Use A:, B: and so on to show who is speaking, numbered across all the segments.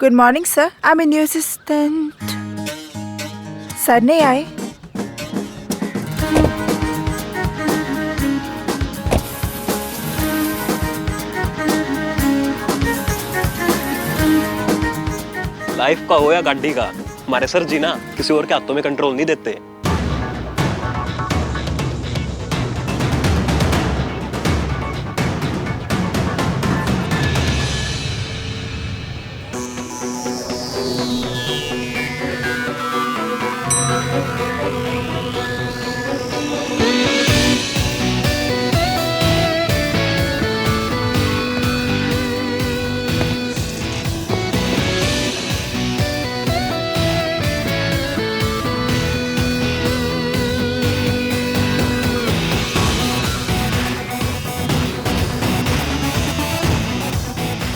A: Good morning sir, I am new assistant. Sir नहीं आए।
B: Life का हो या गाड़ी का, हमारे सर जी ना किसी और के हाथों में कंट्रोल नहीं देते।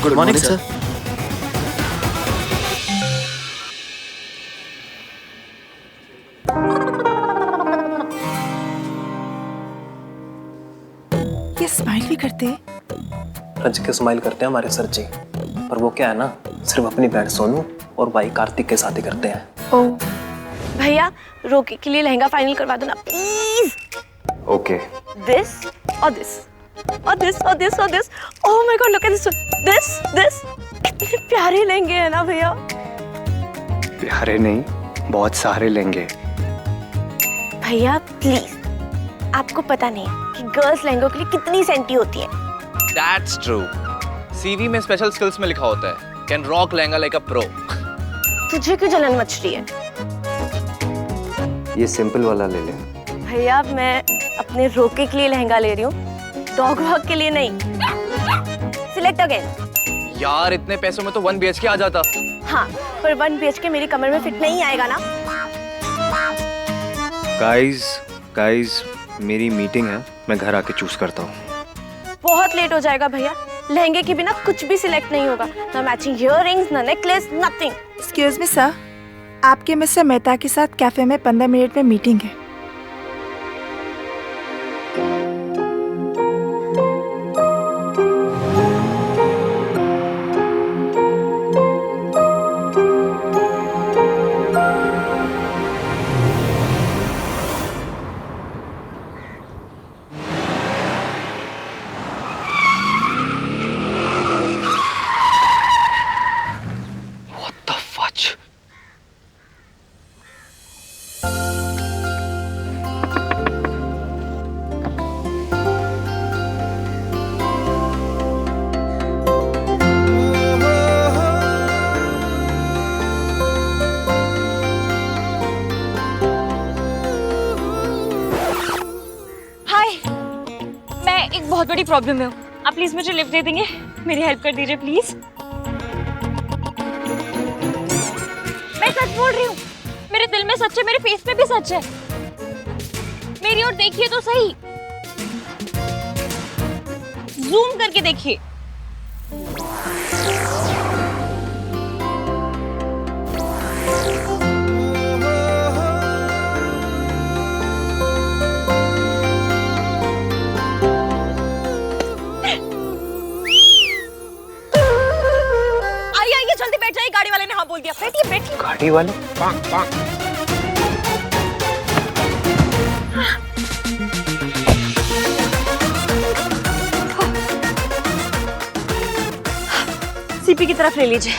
C: Good morning sir.
A: ये स्माइल भी करते हैं।
B: रज के स्माइल करते हैं हमारे सर जी, पर वो क्या है ना, सिर्फ अपनी बहन सोनू और भाई कार्तिक के साथ ही करते हैं।
A: ओ
D: भैया रोकी के लिए लहंगा फाइनल करवा दो ना प्लीज।
C: ओके।
D: दिस और दिस और दिस और दिस और this. Oh my God, look at this this. कितने प्यारे लहंगे हैं ना भैया।
C: प्यारे नहीं, बहुत सारे लेंगे।
D: भैया प्लीज, आपको पता नहीं कि गर्ल्स लहंगों के लिए कितनी सेंटी होती है।
E: That's true. CV में स्पेशल स्किल्स में लिखा होता है can rock lehenga like a pro.
D: तुझे क्यों जलन मच रही है?
C: ये सिंपल वाला ले ले।
D: भैया मैं अपने रोके के लिए लहंगा ले रही हूँ, डॉग वॉक के लिए नहीं। Select again.
E: यार इतने पैसों में तो 1 BHK आ जाता।
D: हाँ, पर 1 BHK मेरी कमर में फिट नहीं आएगा ना।
C: गाइस, मेरी मीटिंग है, मैं घर आके चूज करता हूँ।
D: बहुत लेट हो जाएगा भैया, लहंगे के बिना कुछ भी सिलेक्ट नहीं होगा। ना मैचिंग इयररिंग्स, ना necklace, nothing.
A: Excuse me sir, आपके मिस्टर मेहता के साथ कैफे में 15 मिनट में मीटिंग है।
F: बहुत बड़ी प्रॉब्लम है, आप प्लीज मुझे लिफ्ट दे देंगे? मेरी हेल्प कर दीजिए प्लीज। मैं सच बोल रही हूँ, मेरे दिल में सच है, मेरे फेस पे भी सच है। मेरी ओर देखिए तो सही, जूम करके देखिए। गाड़ी वाले ने हाँ बोल दिया। बैठिए बैठिए।
C: गाड़ी वाले?
F: सीपी की तरफ ले लीजिए।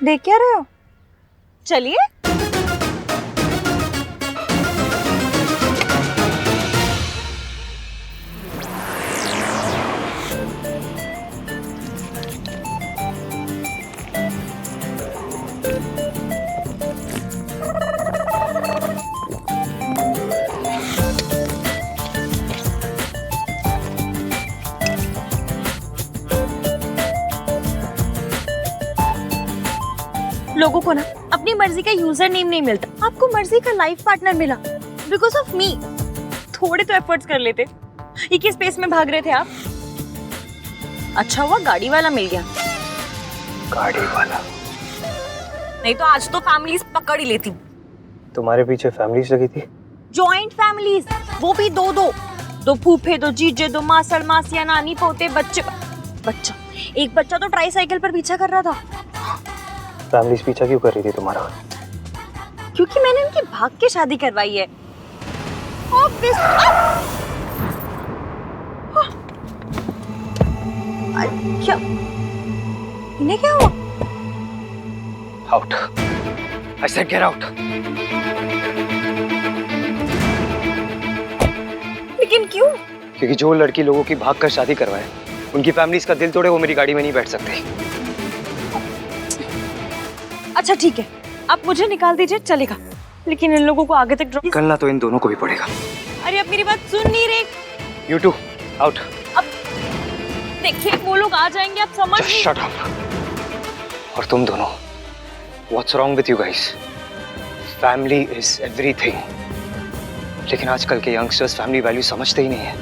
F: देख क्या रहे हो? चलिए। लोगों को ना अपनी मर्जी का यूजर नेम नहीं मिलता, आपको मर्जी का लाइफ पार्टनर मिला बिकॉज ऑफ मी। थोड़े तो एफर्ट्स कर लेते। एक ही स्पेस में भाग रहे थे आप। अच्छा हुआ गाड़ी वाला मिल गया।
C: गाड़ी वाला?
F: नहीं तो आज तो फैमिलीज पकड़ ही लेती।
C: तुम्हारे पीछे फैमिलीज लगी थी?
F: जॉइंट फैमिलीज, वो भी दो दो फूफे दो जीजे दो मासड़ मासिया नानी पोते बच्चे बच्चा एक बच्चा तो ट्राईसाइकिल पर पीछा कर रहा था।
B: फैमिली पीछा क्यों कर रही थी तुम्हारा?
F: क्योंकि मैंने उनकी भाग के शादी करवाई है। क्या इन्हें क्या हुआ?
C: Out, I said get out.
F: लेकिन क्यों?
C: क्योंकि जो लड़की लोगों की भाग कर शादी करवाए, उनकी फैमिली का दिल तोड़े, वो मेरी गाड़ी में नहीं बैठ सकते।
F: अच्छा ठीक है, आप मुझे निकाल दीजिए चलेगा, लेकिन इन लोगों को आगे तक ड्रॉप।
C: निकलना तो इन दोनों को भी पड़ेगा।
F: अरे अब मेरी बात सुन नहीं रहे।
C: You two out.
F: अब देखिए वो लोग आ जाएंगे, आप समझ नहीं।
C: Shut up. और तुम दोनों, what's wrong with you guys? Family is everything. लेकिन आजकल के यंगस्टर्स फैमिली वैल्यू समझते ही नहीं है।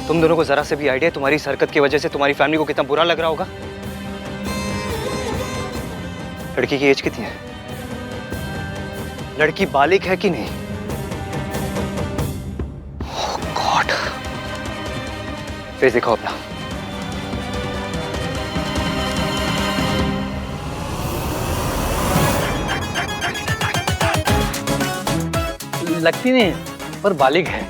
C: तुम दोनों को जरा से भी आइडिया तुम्हारी इस हरकत की वजह से तुम्हारी फैमिली को कितना बुरा लग रहा होगा? लड़की की एज कितनी है? लड़की बालिग है कि नहीं? ओह गॉड, फेस दिखाओ अपना।
B: लगती नहीं है पर बालिग है।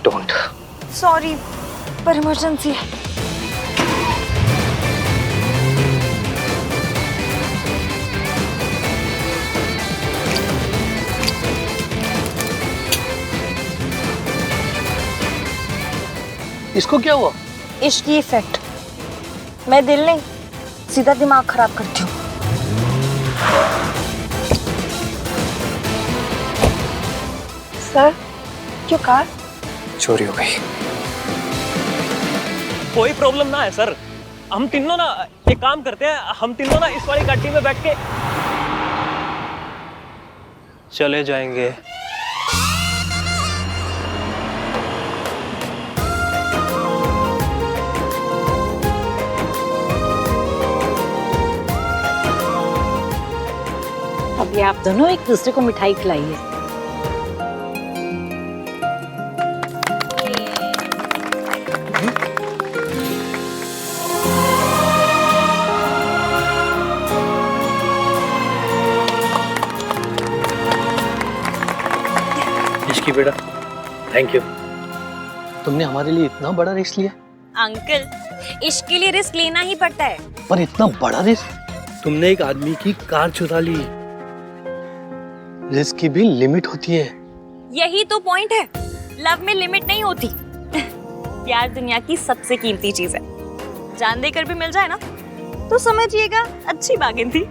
C: डोंट।
F: सॉरी पर इमरजेंसी है।
B: इसको क्या हुआ?
F: इश्क की इफेक्ट। मैं दिल नहीं सीधा दिमाग खराब करती हूँ।
A: सर, क्यों कार?
B: चोरी हो गई।
G: कोई प्रॉब्लम ना है सर, हम तीनों ना एक काम करते हैं, हम तीनों ना इस वाली गाड़ी में बैठ के
B: चले जाएंगे।
H: अभी आप दोनों एक दूसरे को मिठाई खिलाइए।
B: इसकी बेटा, थैंक यू। तुमने हमारे लिए इतना बड़ा रिस्क लिया।
F: अंकल इश्क के लिए रिस्क लेना ही पड़ता है।
B: पर इतना बड़ा रिस्क? तुमने एक आदमी की कार चुरा ली। रिस्क की भी लिमिट होती है।
F: यही तो पॉइंट है, लव में लिमिट नहीं होती। प्यार दुनिया की सबसे कीमती चीज है, जान देकर भी मिल जाए ना तो समझिएगा अच्छी बार्गेन थी।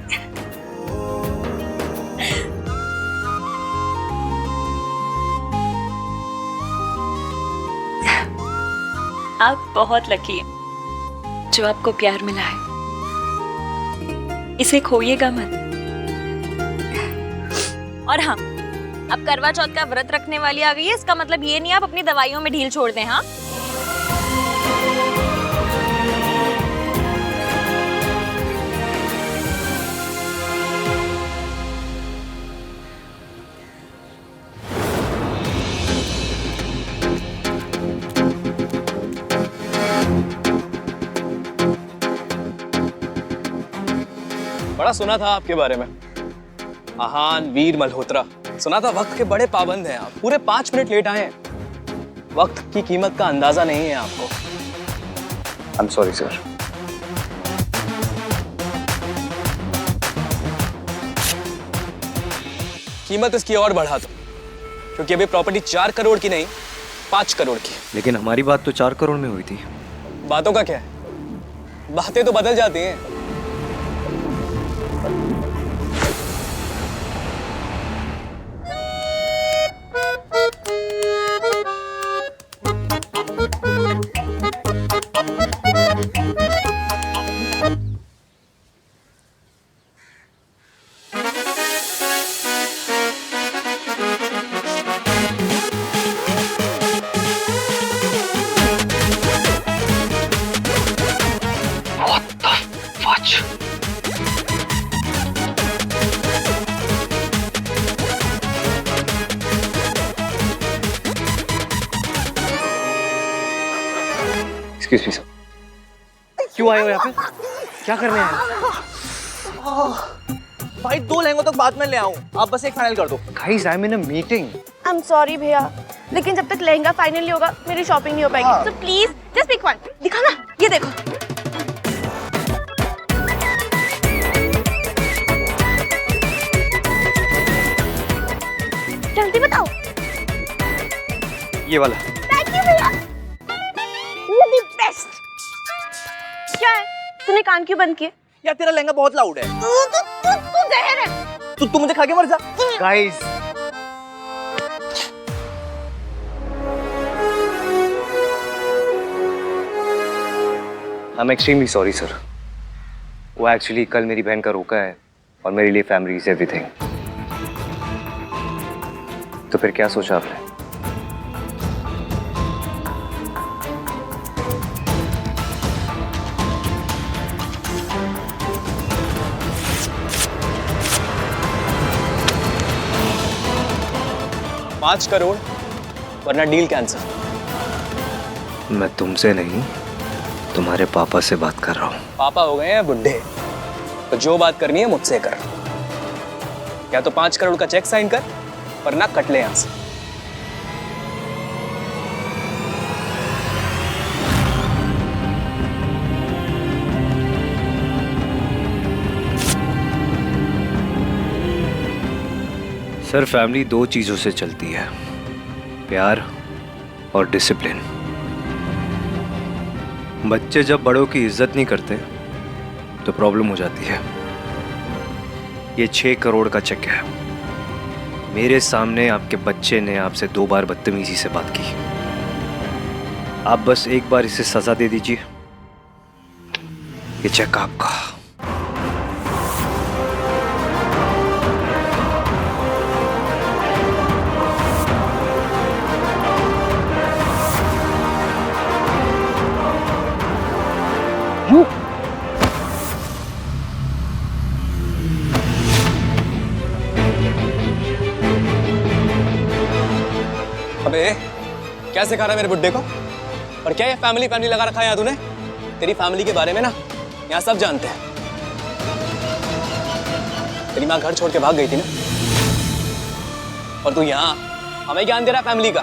F: आप बहुत लकी हैं जो आपको प्यार मिला है, इसे खोइएगा मत। और हाँ, अब करवा चौथ का व्रत रखने वाली आ गई है, इसका मतलब ये नहीं आप अपनी दवाइयों में ढील छोड़ दें। हाँ
E: बड़ा सुना था आपके बारे में, आहान वीर मल्होत्रा। सुना था वक्त के बड़े पाबंद हैं आप, पूरे 5 मिनट लेट आए हैं। वक्त की कीमत का अंदाजा नहीं है आपको।
C: I am sorry sir.
E: कीमत इसकी और बढ़ा दो, क्योंकि अभी प्रॉपर्टी 4 करोड़ की नहीं 5 करोड़ की।
C: लेकिन हमारी बात तो 4 करोड़ में हुई थी।
E: बातों का क्या है, बातें तो बदल जाती हैं।
C: एक्सक्यूज मी सर, क्यों आए हो यहाँ पे? क्या करने आए हो?
E: भाई 2 लहंगों तक बाद में ले आऊं, आप बस एक फाइनल कर दो।
C: Guys, I'm in a meeting.
D: I am sorry भैया, लेकिन जब तक लहंगा फाइनली होगा मेरी शॉपिंग नहीं हो पाएगी। So please just pick one. दिखाना, ये देखो। जल्दी बताओ।
C: ये वाला।
D: थैंक यू भैया, यू द बेस्ट। क्या है, तूने कान क्यों बंद किए?
E: यार तेरा लहंगा बहुत लाउड है।
D: तू जहर है।
E: तू मुझे खा के मर जा।
C: Guys. I'm extremely sorry, sir. वो एक्चुअली कल मेरी बहन का रोका है और मेरे लिए फैमिली इज एवरीथिंग। तो फिर क्या सोचा आपने?
E: $5 करोड़ वरना डील कैंसिल।
C: मैं तुमसे नहीं, तुम्हारे पापा से बात कर रहा हूँ।
E: पापा हो गए हैं बुढ़े, तो जो बात करनी है मुझसे कर। या तो 5 करोड़ का चेक साइन कर, वरना कट ले यहाँ से।
C: सर, फैमिली 2 चीजों से चलती है, प्यार और डिसिप्लिन। बच्चे जब बड़ों की इज्जत नहीं करते तो प्रॉब्लम हो जाती है। ये 6 करोड़ का चेक है। मेरे सामने आपके बच्चे ने आपसे 2 बार बदतमीजी से बात की। आप बस एक बार इसे सजा दे दीजिए, ये चेक आपका।
E: अबे क्या सिखा रहा है मेरे बुड्ढे को? और क्या ये फैमिली फैमिली लगा रखा है यहाँ तूने? तेरी फैमिली के बारे में ना यहाँ सब जानते हैं। तेरी माँ घर छोड़ के भाग गई थी ना, और तू यहाँ हमें ज्ञान दे रहा है फैमिली का।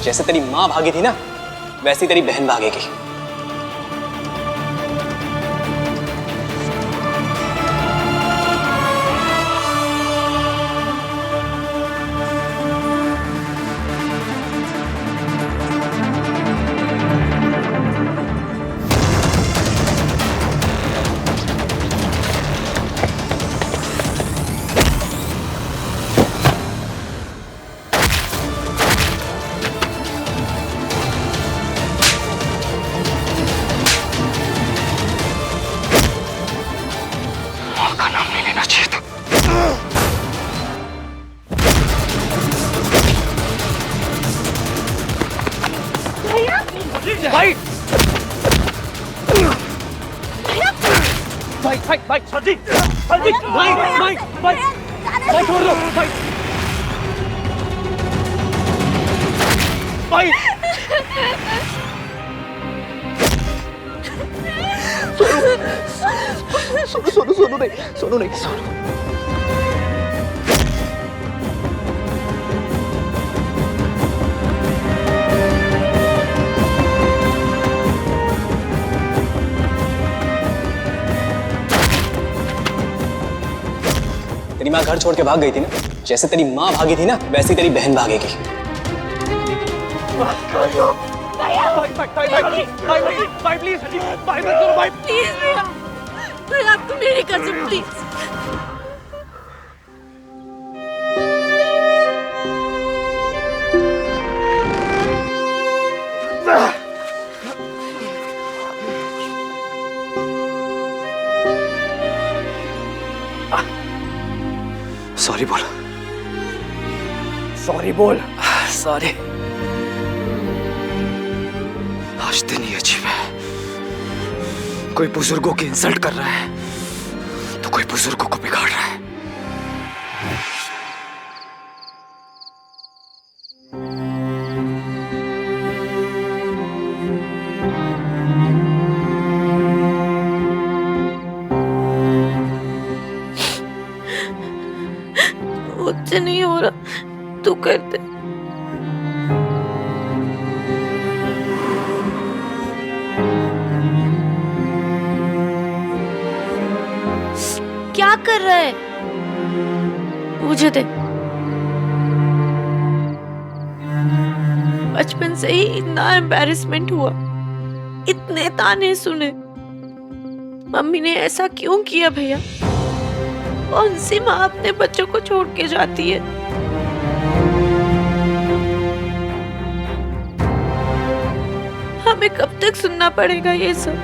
E: जैसे तेरी माँ भागी थी ना, वैसी तेरी बहन भागेगी।
G: भाई सर जी, भाई छोड़ दो भाई। भाई
E: सोनू नहीं। तेरी माँ घर छोड़ के भाग गई थी ना, जैसे तेरी माँ भागी थी ना, वैसी तेरी बहन भागेगी।
G: भाई प्लीज, भाई मत करो भाई।
D: प्लीज भैया, आप तो मेरी कसम, प्लीज।
C: सॉरी बोल।
E: सॉरी बोल। सॉरी।
C: आज दिन ही अजीब है। कोई बुजुर्गों की इंसल्ट कर रहा है तो कोई बुजुर्गों को बिगाड़ रहा है।
D: क्या कर रहा है? मुझे दे। बचपन से ही इतना एम्बैरेसमेंट हुआ, इतने ताने सुने। मम्मी ने ऐसा क्यों किया भैया? कौन सी माँ अपने बच्चों को छोड़ के जाती है? हमें कब तक सुनना पड़ेगा ये सब?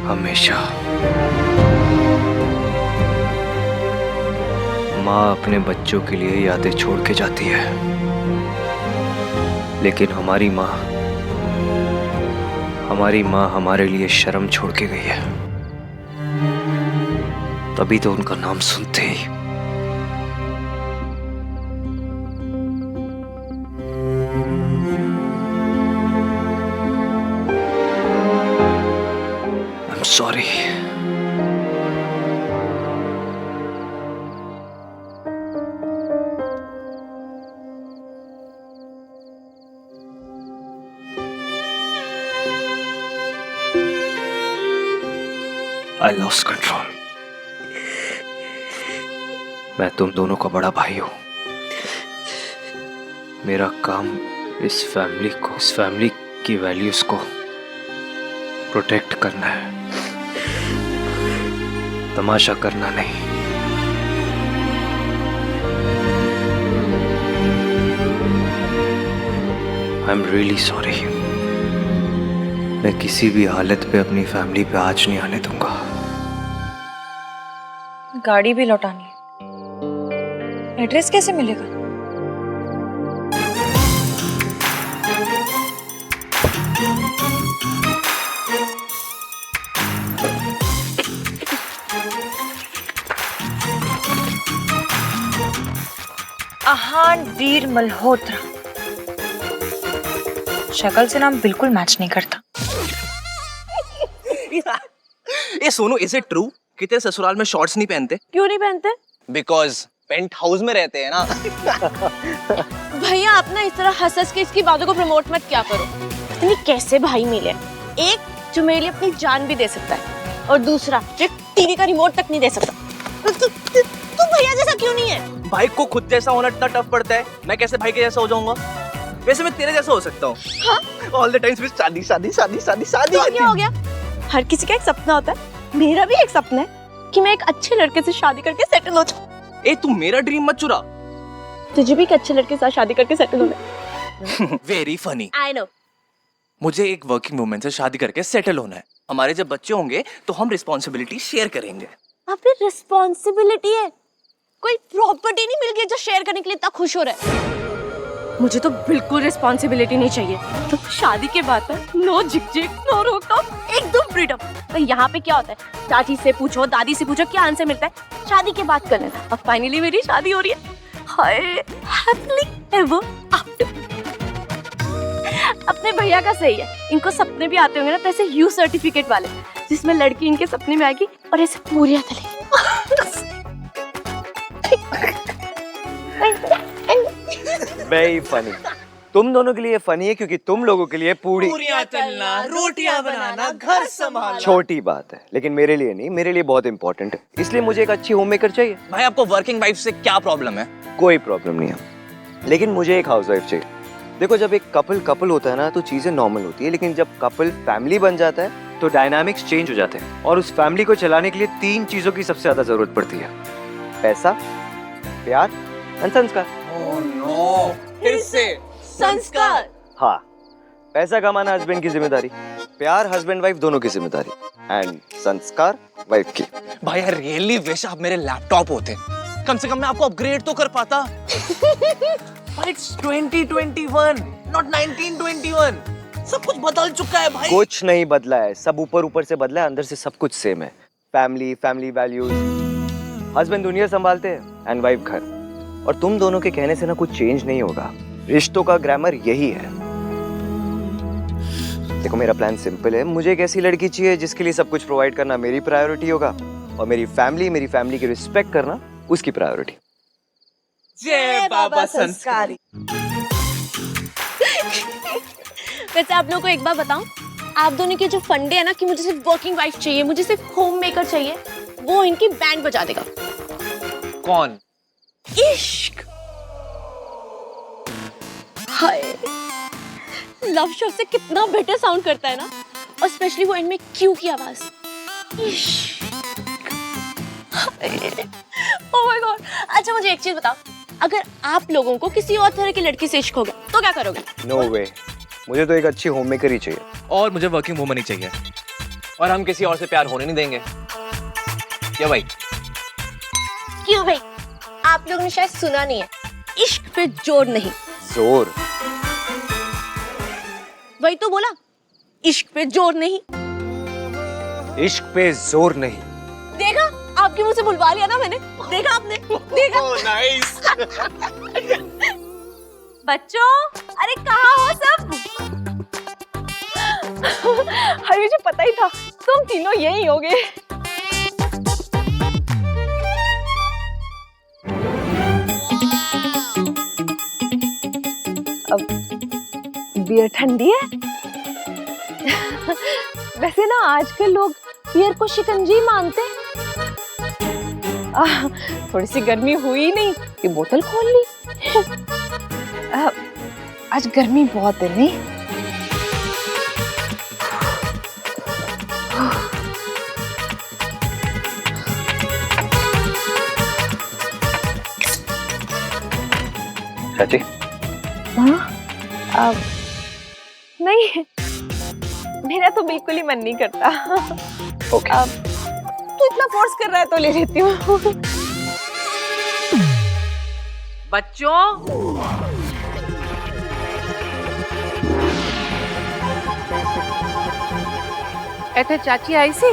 C: हमेशा। माँ अपने बच्चों के लिए यादें छोड़ के जाती है, लेकिन हमारी माँ हमारे लिए शर्म छोड़ के गई है। तभी तो उनका नाम सुनते ही I'm sorry. I lost control. मैं तुम दोनों का बड़ा भाई हूं। मेरा काम इस फैमिली की वैल्यूज को प्रोटेक्ट करना है, तमाशा करना नहीं। I am really sorry. मैं किसी भी हालत पे अपनी फैमिली पे आँच नहीं आने दूंगा।
F: गाड़ी भी लौटानी है, एड्रेस कैसे मिलेगा? आहान वीर मल्होत्रा। शक्ल से नाम बिल्कुल मैच नहीं करता।
E: ये सोनू, इज इट ट्रू कि तेरे ससुराल में शॉर्ट्स नहीं पहनते?
D: क्यों नहीं पहनते?
E: बिकॉज पेंट हाउस में रहते हैं ना।
D: भैया आप ना इस तरह हंस के इसकी बातों को प्रमोट मत क्या करो। इतनी कैसे भाई मिले? एक जो मेरे लिए अपनी जान भी दे सकता है और दूसरा जो टीवी का रिमोट तक नहीं दे सकता। तू भैया जैसा क्यों नहीं है?
E: भाई को खुद जैसा होना इतना टफ पड़ता है, मैं कैसे भाई के जैसा हो जाऊंगा? वैसे मैं तेरे जैसा हो सकता हूँ।
D: हाँ?
E: ऑल द टाइम्स शादी शादी शादी शादी शादी।
D: तो क्या हो गया? हर किसी का एक सपना होता है, मेरा भी एक सपना है कि मैं एक अच्छे लड़के से शादी करके सेटल हो जाऊं।
E: ए तू मेरा ड्रीम मत चुरा।
D: तुझे भी एक अच्छे लड़के के साथ शादी करके सेटल होना है।
E: Very funny.
D: I know.
E: मुझे एक वर्किंग वुमन से शादी करके सेटल होना है। हमारे जब बच्चे होंगे तो हम रिस्पॉन्सिबिलिटी शेयर करेंगे।
D: अबे रिस्पॉन्सिबिलिटी है, कोई प्रॉपर्टी नहीं मिल गई जो शेयर करने के लिए इतना खुश हो रहा है। मुझे तो बिल्कुल रिस्पॉन्सिबिलिटी नहीं चाहिए। तो शादी के बाद नो झिकझिक, नो रोक-टोक, एकदम फ्रीडम। तो यहाँ पे क्या होता है? चाची से पूछो, दादी से पूछो, क्या आंसर मिलता है? शादी के बाद कर लेना। अब फाइनली मेरी शादी हो रही है। हाय हैप्पीली एवर आफ्टर। अपने भैया का सही है, इनको सपने भी आते होंगे ना, ऐसे यू सर्टिफिकेट वाले जिसमें लड़की इनके सपने में आएगी और ऐसे पूरी चलेगी।
C: Very funny. तुम दोनों के लिए फनी है क्योंकि तुम लोगों के लिए पूरियां
E: तलना, रोटियां बनाना, घर संभालना
C: छोटी बात है, लेकिन मेरे लिए नहीं, मेरे लिए बहुत इंपॉर्टेंट है। इसलिए मुझे एक अच्छी होम मेकर चाहिए।
E: भाई आपको वर्किंग वाइफ से क्या प्रॉब्लम है?
C: कोई प्रॉब्लम नहीं है, लेकिन मुझे एक हाउसवाइफ चाहिए। देखो, जब एक कपल होता है ना तो चीजें नॉर्मल होती है, लेकिन जब कपल फैमिली बन जाता है तो डायनामिक्स चेंज हो जाते हैं। और उस फैमिली को चलाने के लिए 3 चीजों की सबसे ज्यादा जरूरत पड़ती है: पैसा, प्यार और संस्कार।
E: ओह नो, फिर से
D: संस्कार।
C: हाँ, पैसा कमाना हस्बैंड की जिम्मेदारी, प्यार हस्बैंड वाइफ दोनों की जिम्मेदारी, एंड संस्कार वाइफ की।
E: भाई आई रियली विश आप मेरे लैपटॉप होते, कम से कम मैं आपको अपग्रेड तो कर पाता। But it's 2021, not 1921. सब कुछ बदल चुका है भाई।
C: कुछ नहीं बदला है, सब ऊपर से बदला है, अंदर से सब कुछ सेम है। फैमिली वैल्यूज, हस्बैंड दुनिया संभालते हैं एंड वाइफ घर। और तुम दोनों के कहने से ना कुछ चेंज नहीं होगा। रिश्तों का ग्रामर यही है। देखो, मेरा प्लान सिंपल है। मुझे एक ऐसी लड़की चाहिए जिसके लिए सब कुछ प्रोवाइड करना मेरी प्रायोरिटी होगा और मेरी फैमिली की रिस्पेक्ट करना उसकी प्रायोरिटी।
I: जय बाबा संस्कारी।
D: वैसे आप लोगों को एक बार बताऊं, आप दोनों के जो फंडे है ना कि मुझे सिर्फ वर्किंग वाइफ चाहिए, मुझे सिर्फ होम मेकर चाहिए, वो इनकी बैंड बजा देगा।
I: कौन?
D: इश्क। हाय, लव शब्द से कितना बेटर साउंड करता है ना, और स्पेशली वो एंड में क्यू की आवाज। Oh my God. अच्छा मुझे एक चीज बताओ, अगर आप लोगों को किसी और तरह की लड़की से इश्क हो गया तो क्या करोगे?
C: नो वे, मुझे तो एक अच्छी होम मेकर ही चाहिए।
I: और मुझे वर्किंग वुमन ही चाहिए। और हम किसी और से प्यार होने नहीं देंगे। क्या भाई?
D: क्यों भाई? आप लोगों ने शायद सुना नहीं है, इश्क पे जोर नहीं।
C: जोर?
D: वही तो बोला, इश्क पे जोर नहीं।
C: इश्क पे जोर नहीं।
D: देखा, आपके मुंह से बुलवा लिया ना मैंने। देखा आपने? देखा?
I: नाइस।
F: बच्चों, अरे कहाँ हो सब?
D: अरे मुझे पता ही था तुम तीनों यही होगे। अब बियर ठंडी है। वैसे ना आजकल लोग बियर को शिकंजी मानते हैं। थोड़ी सी गर्मी हुई नहीं कि बोतल खोल ली। आज गर्मी बहुत है नहीं?
C: चाची?
D: हाँ, नहीं, मेरा तो बिल्कुल ही मन नहीं करता।
C: ओके।
D: तू इतना फोर्स कर रहा है तो ले लेती हूँ।
I: बच्चों,
H: ऐसे चाची आई सी।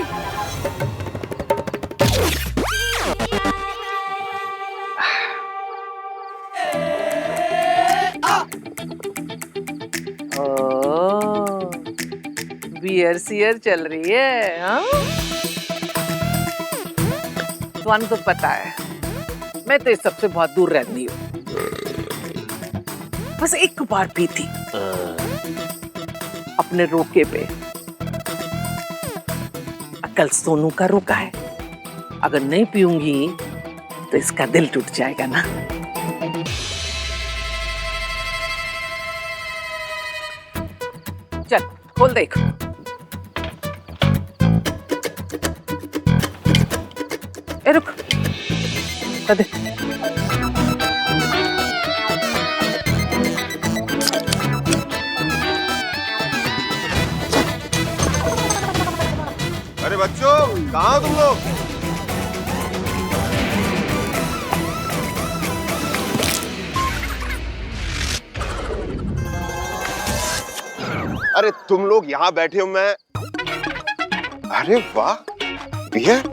I: बियर सियर चल रही है। हाँ, तुम तो पता है मैं तो इस सबसे बहुत दूर रहती हूँ। बस एक बार पी थी अपने रोके पे। कल सोनू का रोका है, अगर नहीं पीऊंगी तो इसका दिल टूट जाएगा ना। चल खोल देख। ए रुक, दे।
J: अरे बच्चों, कहाँ हो तुम लोग? अरे तुम लोग यहाँ बैठे हो, मैं। अरे वाह, बियर।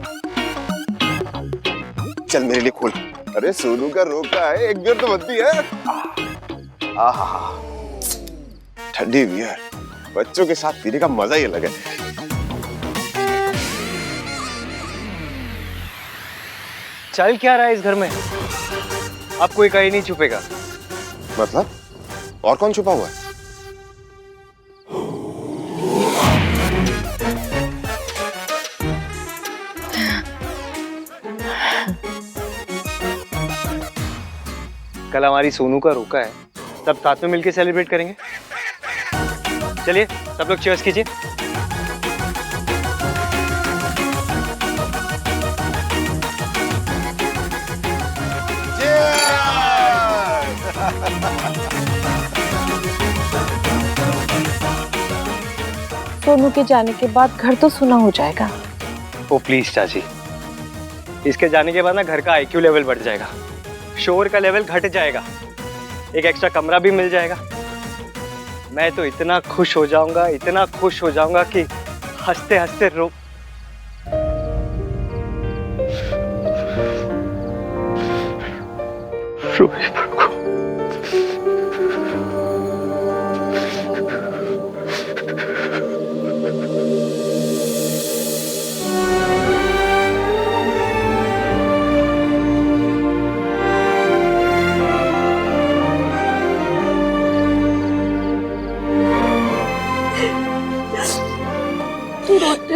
J: चल मेरे लिए खोल। अरे सोनू का रोका है, एक बियर तो बनती है। आहा, ठंडी बियर बच्चों के साथ पीने का मजा ही अलग है।
C: चल क्या रहा है इस घर में? अब कोई कहीं नहीं छुपेगा।
J: मतलब? और कौन छुपा हुआ है?
C: कल हमारी सोनू का रोका है, सब साथ में मिलके सेलिब्रेट करेंगे। चलिए सब लोग चीयर्स कीजिए।
D: सोनू के जाने के बाद घर तो सुना हो जाएगा।
C: ओ प्लीज चाची, इसके जाने के बाद ना घर का आईक्यू लेवल बढ़ जाएगा, शोर का लेवल घट जाएगा, एक एक्स्ट्रा कमरा भी मिल जाएगा। मैं तो इतना खुश हो जाऊंगा, इतना खुश हो जाऊंगा कि हंसते हंसते रो।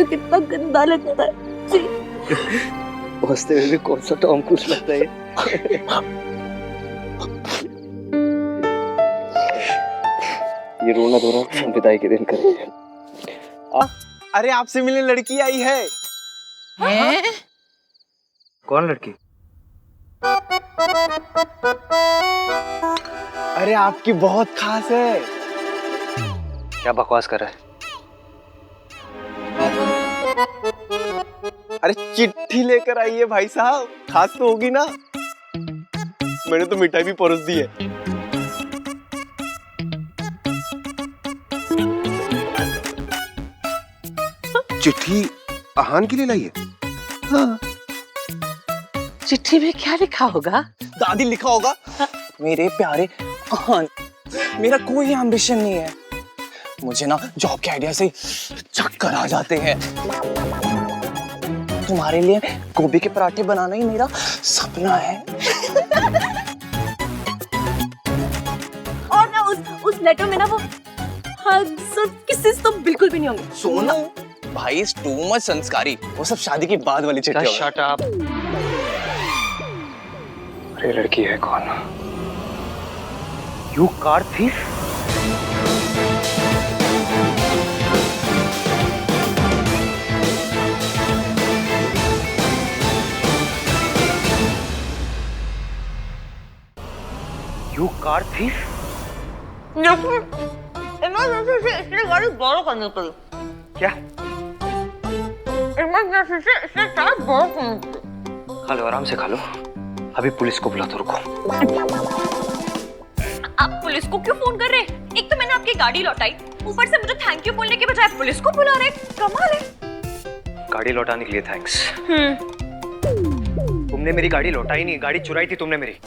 D: मुझे कितना गंदा लगता है जी।
C: हंसते हुए कौन सा टॉम क्रूज लगता है ये रोना धोना विदाई के दिन करेंगे।
E: अरे आपसे मिलने लड़की आई है।
C: कौन लड़की?
E: अरे आपकी बहुत खास है।
C: क्या बकवास कर रहा है?
E: अरे चिट्ठी लेकर आई है भाई साहब, खास तो होगी ना। मैंने तो मिठाई भी परोस दी है।
J: चिट्ठी आहान के लिए लाई है?
I: हाँ। चिट्ठी में क्या लिखा होगा?
E: दादी लिखा होगा, मेरे प्यारे आहान, मेरा कोई एम्बिशन नहीं है। मुझे ना जॉब के आइडिया से चक्कर आ जाते हैं। तुम्हारे लिए गोभी के पराठे बनाना ही मेरा सपना है।
D: और ना उस लेटर में ना वो किसेस तो बिल्कुल भी नहीं होंगे।
E: सोना भाई इज टू मच संस्कारी, वो सब शादी के बाद वाली चिट्ठी होगी।
C: Shut up. अरे लड़की है कौन? You car thief? You car thief?
F: Emergency से इसलिए गाड़ी बोरो करनी पड़ी।
C: क्या?
F: इमरजेंसी से इसलिए कार बोरो करनी पड़ी।
C: खा लो, आराम से खा लो। अभी पुलिस को बुला, तो रुको।
F: आप पुलिस को क्यों फोन कर रहे हैं? एक तो मैंने आपकी गाड़ी लौटाई, ऊपर से मुझे थैंक यू बोलने के बजाय पुलिस को बुला रहे। कमाल है।
C: गाड़ी लौटाने के लिए थैंक्स। तुमने मेरी गाड़ी लौटाई नहीं, गाड़ी चुराई थी तुमने मेरी।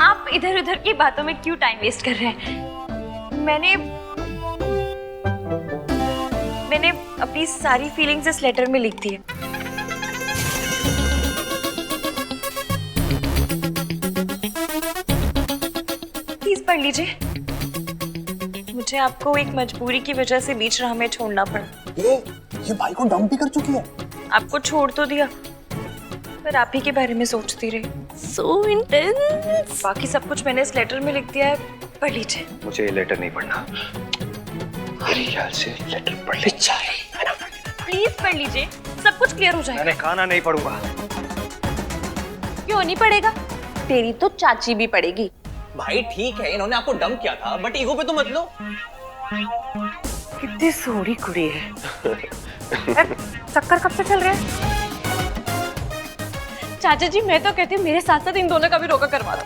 F: आप इधर उधर की बातों में क्यों टाइम वेस्ट कर रहे हैं? मैंने अपनी सारी फीलिंग्स इस लेटर में लिख दी है। प्लीज पढ़ लीजिए। मुझे आपको एक मजबूरी की वजह से बीच राह में छोड़ना पड़ा।
E: ये भाई को डंप भी कर चुकी है।
F: आपको छोड़ तो दिया, पर आप ही के बारे में सोचती रही।
D: So intense।
F: बाकी सब कुछ मैंने इस लेटर में लिख दिया है, पढ़ लीजिए।
C: मुझे ये लेटर नहीं पढ़ना। मेरे ख्याल से लेटर पढ़ ले चाहिए।
F: प्लीज पढ़ लीजिए, सब कुछ क्लियर हो जाएगा।
C: मैंने कहा ना नहीं पढ़ूंगा।
F: क्यों नहीं पढ़ेगा? तेरी तो चाची भी पढ़ेगी।
E: भाई ठीक है, इन्होंने आपको डंप किया था, बट ईगो पे तो मत लो।
I: कितनी सोहनी कुड़ी है। चक्कर कब से चल रहे हैं?
D: चाचा जी मैं तो कहती हूँ मेरे साथ साथ इन दोनों का भी रोका करवा दो।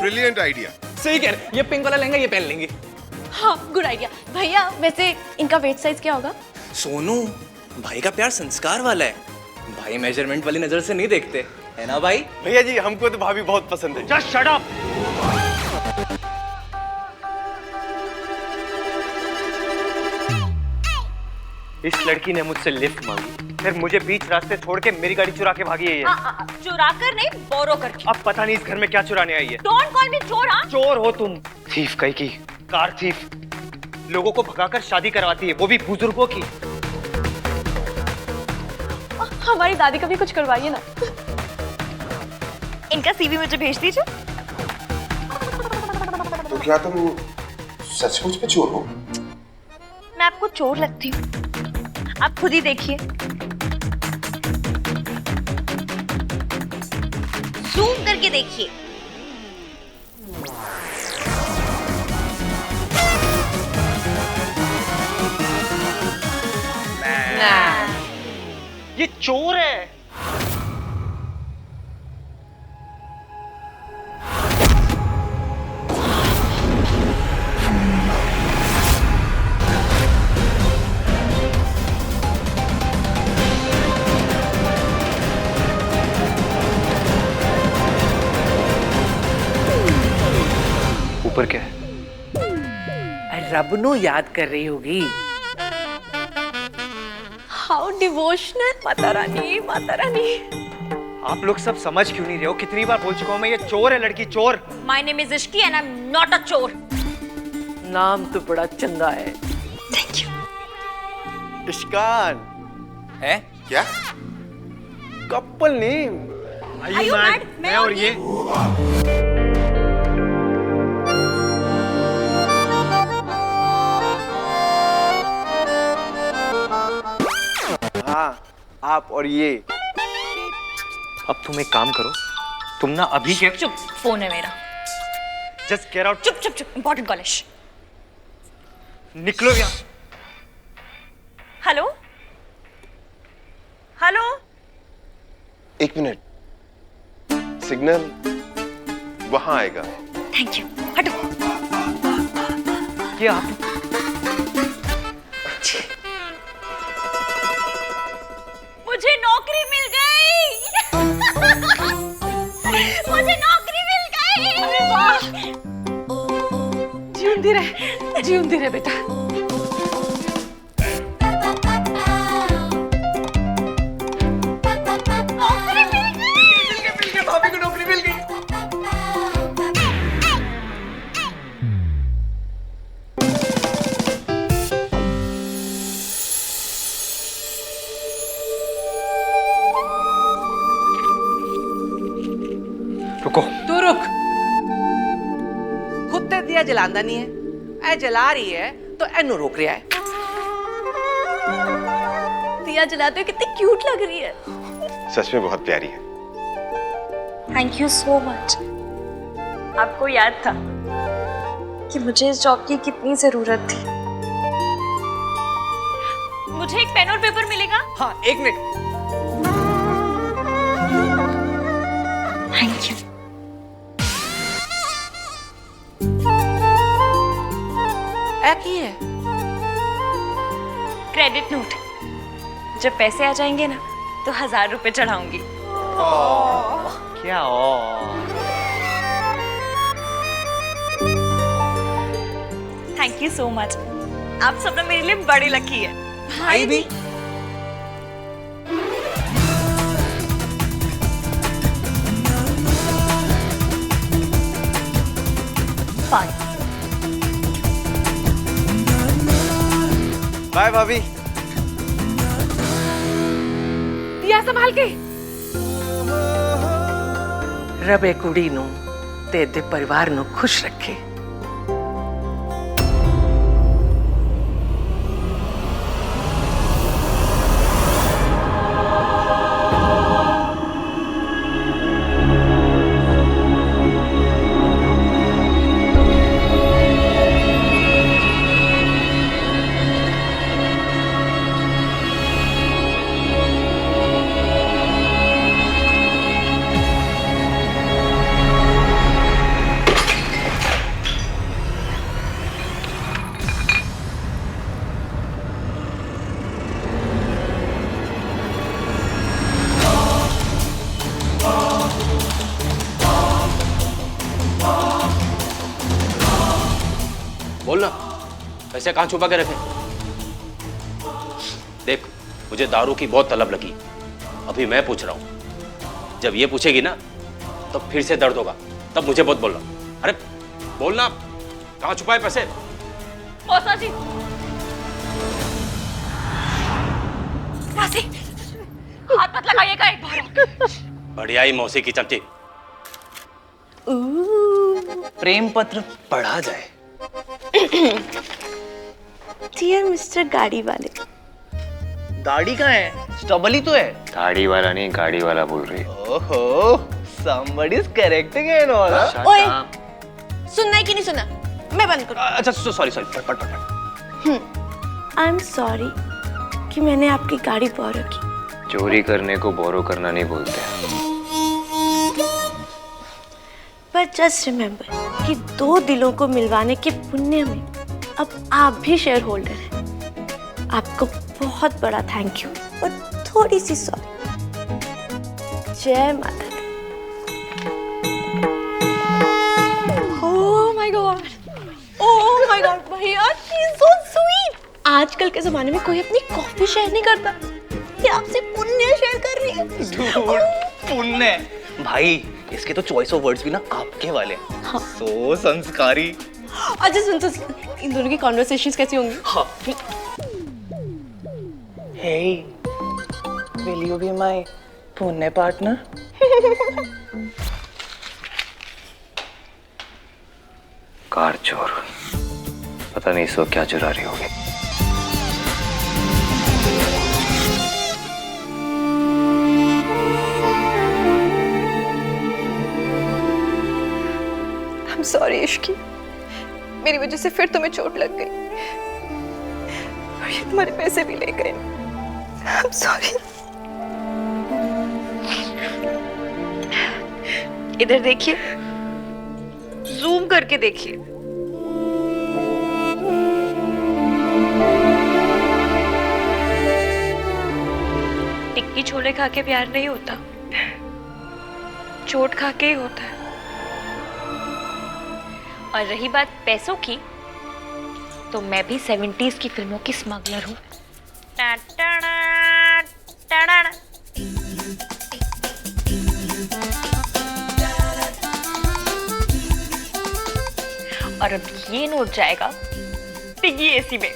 J: Brilliant idea.
E: सही कह रहे, ये पिंक वाला लहंगा ये पहन लेंगे।
D: हाँ गुड आइडिया। भैया वैसे इनका वेट साइज क्या होगा?
E: सोनू, भाई का प्यार संस्कार वाला है। भाई मेजरमेंट वाली नजर से नहीं देखते, है ना भाई?
J: भैया जी हमको तो भाभी बहुत पसंद है।
C: Just shut up. इस लड़की ने मुझसे लिफ्ट मांगी, फिर मुझे बीच रास्ते छोड़ के मेरी गाड़ी चुरा के भागी है ये।
F: चुरा कर नहीं, बोरो करके।
C: अब पता नहीं इस घर में क्या चुराने आई है।
F: डोंट कॉल मी चोर। हाँ
C: चोर हो तुम। थीफ कहीं की, कार थीफ। लोगों को भगाकर शादी करवाती है, वो भी बुजुर्गों की।
D: हमारी दादी का भी कुछ करवाइए ना।
F: इनका सीवी मुझे भेज दीजिए।
J: तो क्या तुम सचमुच में चोर हो?
F: मैं आपको चोर लगती हूँ, आप खुद ही देखिए। जूम करके देखिए।
C: ये चोर है। ऊपर क्या है?
I: रब नो याद कर रही होगी।
D: How devotional. माता रानी, माता रानी।
C: आप लोग सब समझ क्यों नहीं रहे हो? कितनी बार बोल चुका हूं मैं, ये चोर है लड़की, चोर।
F: My name is Ishki and I am not a चोर।
I: नाम तो बड़ा चंगा है।
F: Thank you.
K: इश्कान
E: है
K: क्या? Couple name.
F: Are you mad? मैं और ये
K: हाँ, आप और ये।
C: अब तुम एक काम करो, तुम ना अभी के
F: चुप, फोन है मेरा।
C: Just get out.
F: चुप चुप चुप, इंपॉर्टेंट कॉल है।
C: निकलो यहाँ।
F: Hello hello.
J: एक मिनट, सिग्नल वहां आएगा।
F: थैंक यू, हटो।
C: ये आप
F: मुझे नौकरी मिल गई। मुझे नौकरी मिल गई। अरे वाह।
H: जीऊंदी रहे बेटा।
F: नौकरी मिल गई।
K: भाभी को नौकरी मिल गई।
C: रुको।
I: तू रुक। खुद ते दिया जलांदा नहीं है, ऐ जला रही है तो एनू रोक रहा है।
D: दिया जलाते हुए कितनी क्यूट लग रही है।
J: सच में बहुत प्यारी है।
F: Thank you so much. आपको याद था कि मुझे इस जॉब की कितनी जरूरत थी। मुझे एक पेन और पेपर मिलेगा?
E: हाँ, एक मिनट।
F: Thank you.
I: ऐ की है?
F: Credit note. जब पैसे आ जाएंगे ना तो 1000 रुपए चढ़ाऊंगी।
C: क्या
F: थैंक यू सो मच। आप सब ना मेरे लिए बड़ी लकी है।
E: भाई भी।
F: बाय
K: बाय भाभी।
H: दिया संभाल के।
I: रबे कुड़ी नू ते दे परिवार नू खुश रखे।
L: बोल ना, पैसे कहाँ छुपा के रखे? देख, मुझे दारू की बहुत तलब लगी। अभी मैं पूछ रहा हूँ, जब ये पूछेगी ना तब फिर से दर्द होगा, तब मुझे बहुत बोलना। अरे बोलना, कहाँ छुपाए पैसे?
F: मौसा जी, मौसी, हाथ मत लगाइएगा एक बार।
L: बढ़िया ही मौसी की चमची।
E: प्रेम पत्र पढ़ा जाए।
D: डियर मिस्टर गाड़ी वाले।
E: गाड़ी कहाँ है? स्टॉबल ही तो है।
C: गाड़ी वाला नहीं, गाड़ी वाला बोल रही है।
E: ओहो, somebody is correcting and all.
D: ओए, सुनना है कि नहीं सुनना? मैं बंद करूँ।
E: अच्छा, सॉरी, पढ़।
D: आई एम सॉरी कि मैंने आपकी गाड़ी बोरो की।
C: चोरी करने को बोरो करना नहीं बोलते।
D: पर जस्ट रिमेम्बर कि 2 दिलों को मिलवाने के पुण्य में अब आप भी शेयर होल्डर हैं। आपको बहुत बड़ा थैंक यू और थोड़ी सी सॉरी। जय माता दी। ओह माय गॉड, भैया शी इज सो स्वीट। आजकल के जमाने में कोई अपनी कॉफी शेयर नहीं करता, ये आपसे पुण्य शेयर कर रही है।
E: पुण्य भाई, इसके तो चॉइस ऑफ वर्ड्स भी ना आपके वाले हैं। हाँ। सो संस्कारी।
D: अच्छा सुन, इन दोनों की कॉन्वर्सेशंस कैसी होंगी?
E: हाँ।
I: Hey, will you be my पुण्य partner?
C: कार चोर, पता नहीं इसको क्या चुरा रही होगी।
M: I'm sorry इश्की, मेरी वजह से फिर तुम्हें चोट लग गई और ये तुम्हारे पैसे भी ले गए। I'm sorry। इधर देखिए, जूम करके देखिए।
F: टिक्की छोले खा के प्यार नहीं होता, चोट खा के ही होता है। और रही बात पैसों की, तो मैं भी 70s की फिल्मों की स्मगलर हूँ। और अब ये नोट जाएगा पिग्गी एसी में।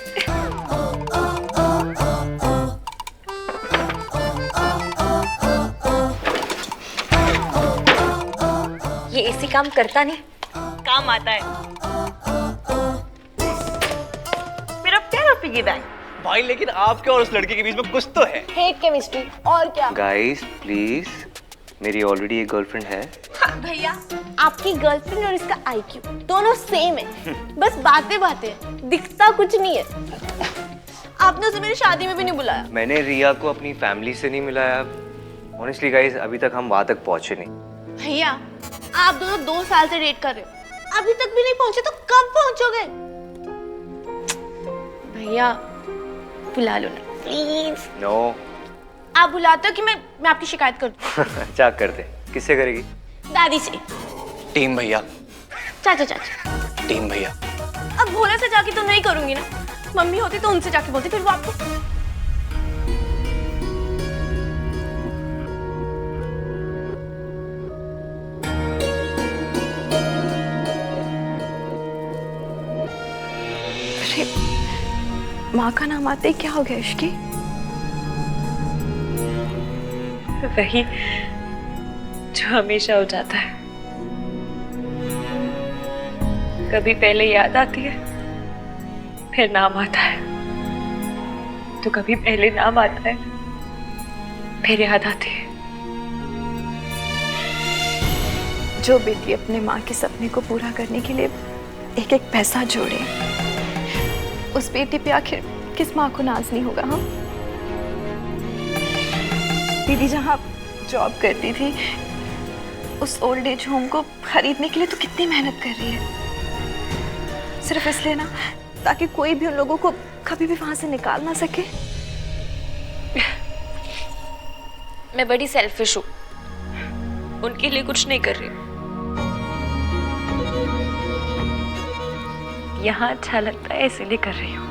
F: ये एसी काम करता नहीं, काम आता है। मेरा प्यारा पिग्गी बैंक।
G: भाई लेकिन आपके और उस लड़के के बीच में कुछ तो है।
D: हेट केमिस्ट्री और क्या।
C: गाइस प्लीज, मेरी ऑलरेडी एक गर्लफ्रेंड है।
D: भैया आपकी गर्लफ्रेंड और इसका आईक्यू दोनों सेम है, बस बातें बातें, दिखता कुछ नहीं है। आपने उसे मेरी शादी में भी नहीं बुलाया।
C: मैंने रिया को अपनी फैमिली से नहीं मिलाया। ऑनेस्टली गाइस, अभी तक हम वहां तक पहुंचे नहीं।
D: भैया आप दोनों 2 साल से डेट कर रहे हो, अभी तक भी नहीं पहुंचे तो कब पहुंचोगे? भैया बुला लो ना प्लीज।
C: नो।
D: आप बुलाते हो कि मैं आपकी शिकायत कर दूं?
C: क्या करते? किससे करेगी?
D: दादी से।
E: टीम भैया।
D: चाचा चाचा।
E: टीम भैया।
D: अब भोले से जाके तो नहीं करूंगी ना, मम्मी होती तो उनसे जाके बोलती, फिर वो आपको।
M: अरे माँ का नाम आते ही क्या हो गया इश्की?
F: वही जो हमेशा हो जाता है, कभी पहले याद आती है फिर नाम आता है, तो कभी पहले नाम आता है फिर याद आती है।
M: जो बेटी अपने माँ के सपने को पूरा करने के लिए एक एक पैसा जोड़े, उस बेटी पे आखिर किस माँ को नाज नहीं होगा? हाँ, दीदी जहाँ जॉब करती थी, उस ओल्ड एज होम को खरीदने के लिए तो कितनी मेहनत कर रही है, सिर्फ इसलिए ना ताकि कोई भी उन लोगों को कभी भी वहां से निकाल ना सके।
F: मैं बड़ी सेल्फिश हूँ, उनके लिए कुछ नहीं कर रही। यहाँ अच्छा लगता है इसीलिए कर रही हूँ,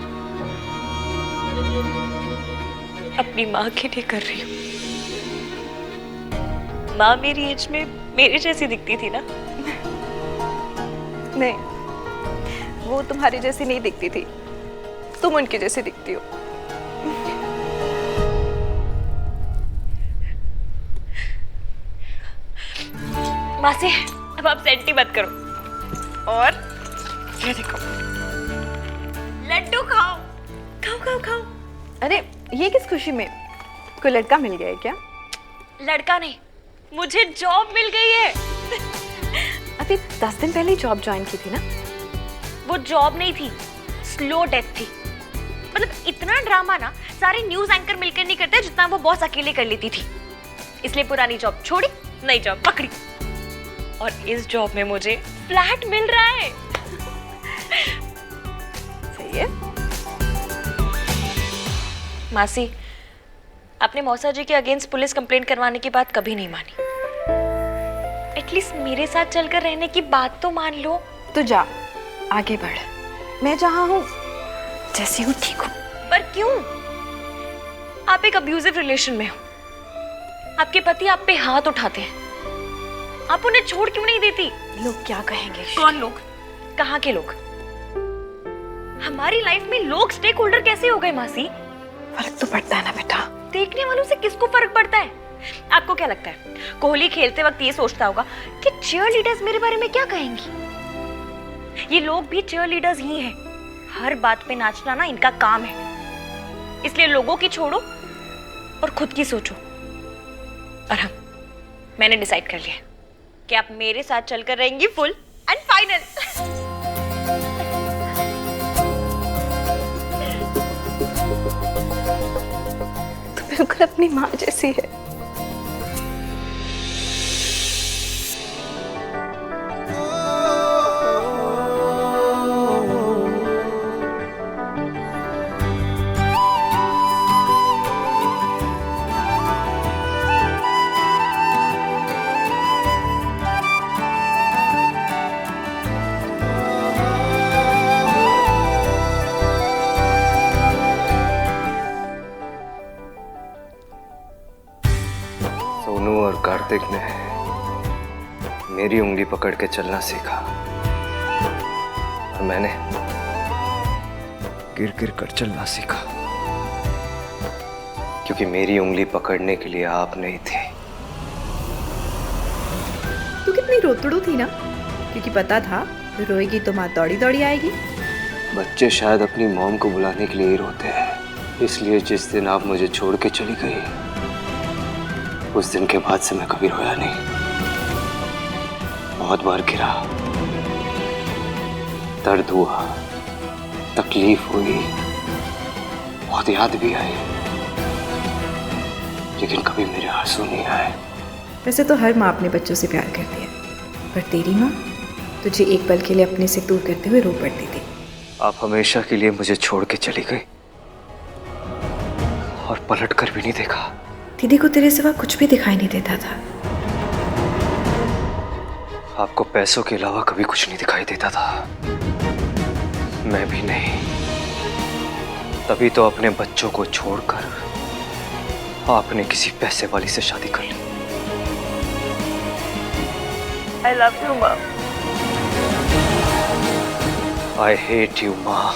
F: अपनी माँ के लिए कर रही हूँ। माँ मेरी एज में मेरे जैसी दिखती थी ना?
M: नहीं, वो तुम्हारी जैसी नहीं दिखती थी, तुम उनकी जैसी दिखती हो।
F: मासी अब आप सेंटी मत करो। और ये देखो, लड्डू खाओ खाओ खाओ खाओ।
M: अरे ये किस खुशी में? कोई लड़का मिल गया है क्या?
F: लड़का नहीं, मुझे जॉब मिल गई है।
M: अभी 10 दिन पहले ही जॉब ज्वाइन की थी ना?
F: वो जॉब नहीं थी, स्लो डेथ थी। मतलब इतना ड्रामा ना सारे न्यूज एंकर मिलकर नहीं करते जितना वो बॉस अकेले कर लेती थी। इसलिए पुरानी जॉब छोड़ी, नई जॉब पकड़ी, और इस जॉब में मुझे फ्लैट मिल रहा है।
M: सही है।
F: मासी, आपने मौसा जी के अगेंस्ट पुलिस कंप्लेंट करवाने की बात कभी नहीं मानी। एटलीस्ट मेरे साथ चलकर रहने की बात तो मान लो।
M: तो जा, आगे बढ़। मैं जहाँ हूँ जैसी हूँ ठीक हूँ।
F: पर क्यों? आप एक अब्यूजिव रिलेशन में हो, आपके पति आप पे हाथ उठाते हैं, आप उन्हें छोड़ क्यों नहीं देती?
M: लोग क्या कहेंगे?
F: कौन लोग? कहाँ के लोग? हमारी लाइफ में लोग स्टेक होल्डर कैसे हो गए मासी?
M: फर्क तो पड़ता है ना बेटा। देखने वालों से किसको फर्क पड़ता है? आपको क्या लगता है कोहली खेलते वक्त ये सोचता होगा कि चीयर लीडर्स मेरे बारे में क्या कहेंगी? ये लोग भी चीयर लीडर्स ही हैं। हर बात पे नाचना ना इनका काम है। इसलिए लोगों की छोड़ो और खुद की सोचो। और हाँ, मैंने डिसाइड कर लिया कि आप मेरे साथ चलकर रहेंगी फुल एंड फाइनल। तो बिल्कुल अपनी माँ जैसी है।
C: सोनू और कार्तिक ने मेरी उंगली पकड़ के चलना सीखा और मैंने गिर गिर कर चलना सीखा, क्योंकि मेरी उंगली पकड़ने के लिए आप नहीं थे।
N: तू कितनी रोतड़ू थी ना, क्योंकि पता था रोएगी तो माँ दौड़ी दौड़ी आएगी।
C: बच्चे शायद अपनी मॉम को बुलाने के लिए ही रोते हैं, इसलिए जिस दिन आप मुझे छोड़ के चली गई उस दिन के बाद से मैं कभी रोया नहीं। बहुत बार गिरा, दर्द हुआ, तकलीफ हुई, बहुत याद भी आई, लेकिन कभी मेरे आंसू नहीं आए।
N: वैसे तो हर माँ अपने बच्चों से प्यार करती है, पर तेरी माँ तुझे एक पल के लिए अपने से दूर करते हुए रो पड़ती थी।
C: आप हमेशा के लिए मुझे छोड़ के चली गई और पलट कर भी नहीं देखा।
N: दीदी को तेरे सिवा कुछ भी दिखाई नहीं देता था।
C: आपको पैसों के अलावा कभी कुछ नहीं दिखाई देता था। मैं भी नहीं। तभी तो अपने बच्चों को छोड़कर आपने किसी पैसे वाली से शादी कर ली।
M: I love you, माँ।
C: I hate you, माँ।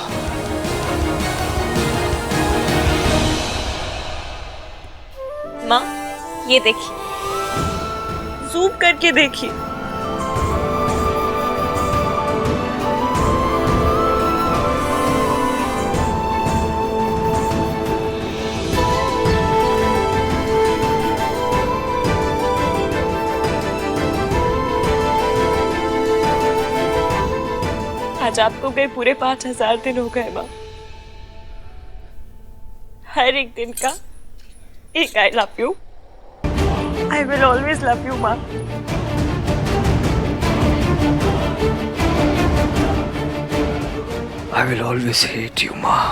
M: माँ, ये देखिए, जूम करके देखिए। आज आपको गए पूरे 5000 दिन हो गए माँ। हर एक दिन का एक I love you. I will always love you, माँ।
C: I will always hate you, माँ।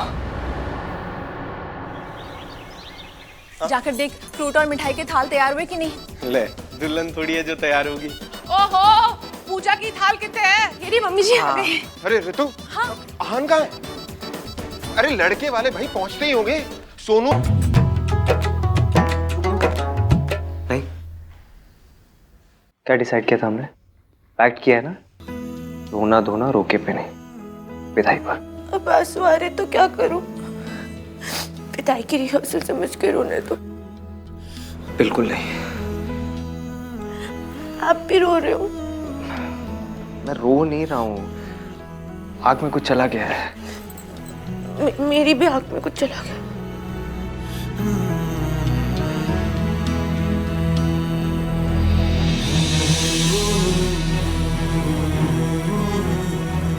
D: जाकर देख फ्रूट और मिठाई के थाल तैयार हुए कि नहीं।
K: ले, दुल्हन थोड़ी है जो तैयार होगी।
H: ओहो, पूजा की थाल कितने हैं?
D: ये रही मम्मी जी आ गए।
J: अरे ऋतु,
D: हाँ?
J: आहान कहाँ है? अरे लड़के वाले भाई पहुंचते ही होंगे। सोनू
C: नहीं, क्या डिसाइड किया था हमने? पैक्ट किया है ना, रोना धोना रोके पे नहीं, विदाई पर।
D: अब आंसू आ रहे तो क्या करूं? विदाई की रिहर्सल समझ के रोने दो।
C: बिल्कुल नहीं।
D: आप भी रो रहे हो?
C: मैं रो नहीं रहा हूँ, आग में कुछ चला गया है।
D: मेरी भी आंख में कुछ चला गया।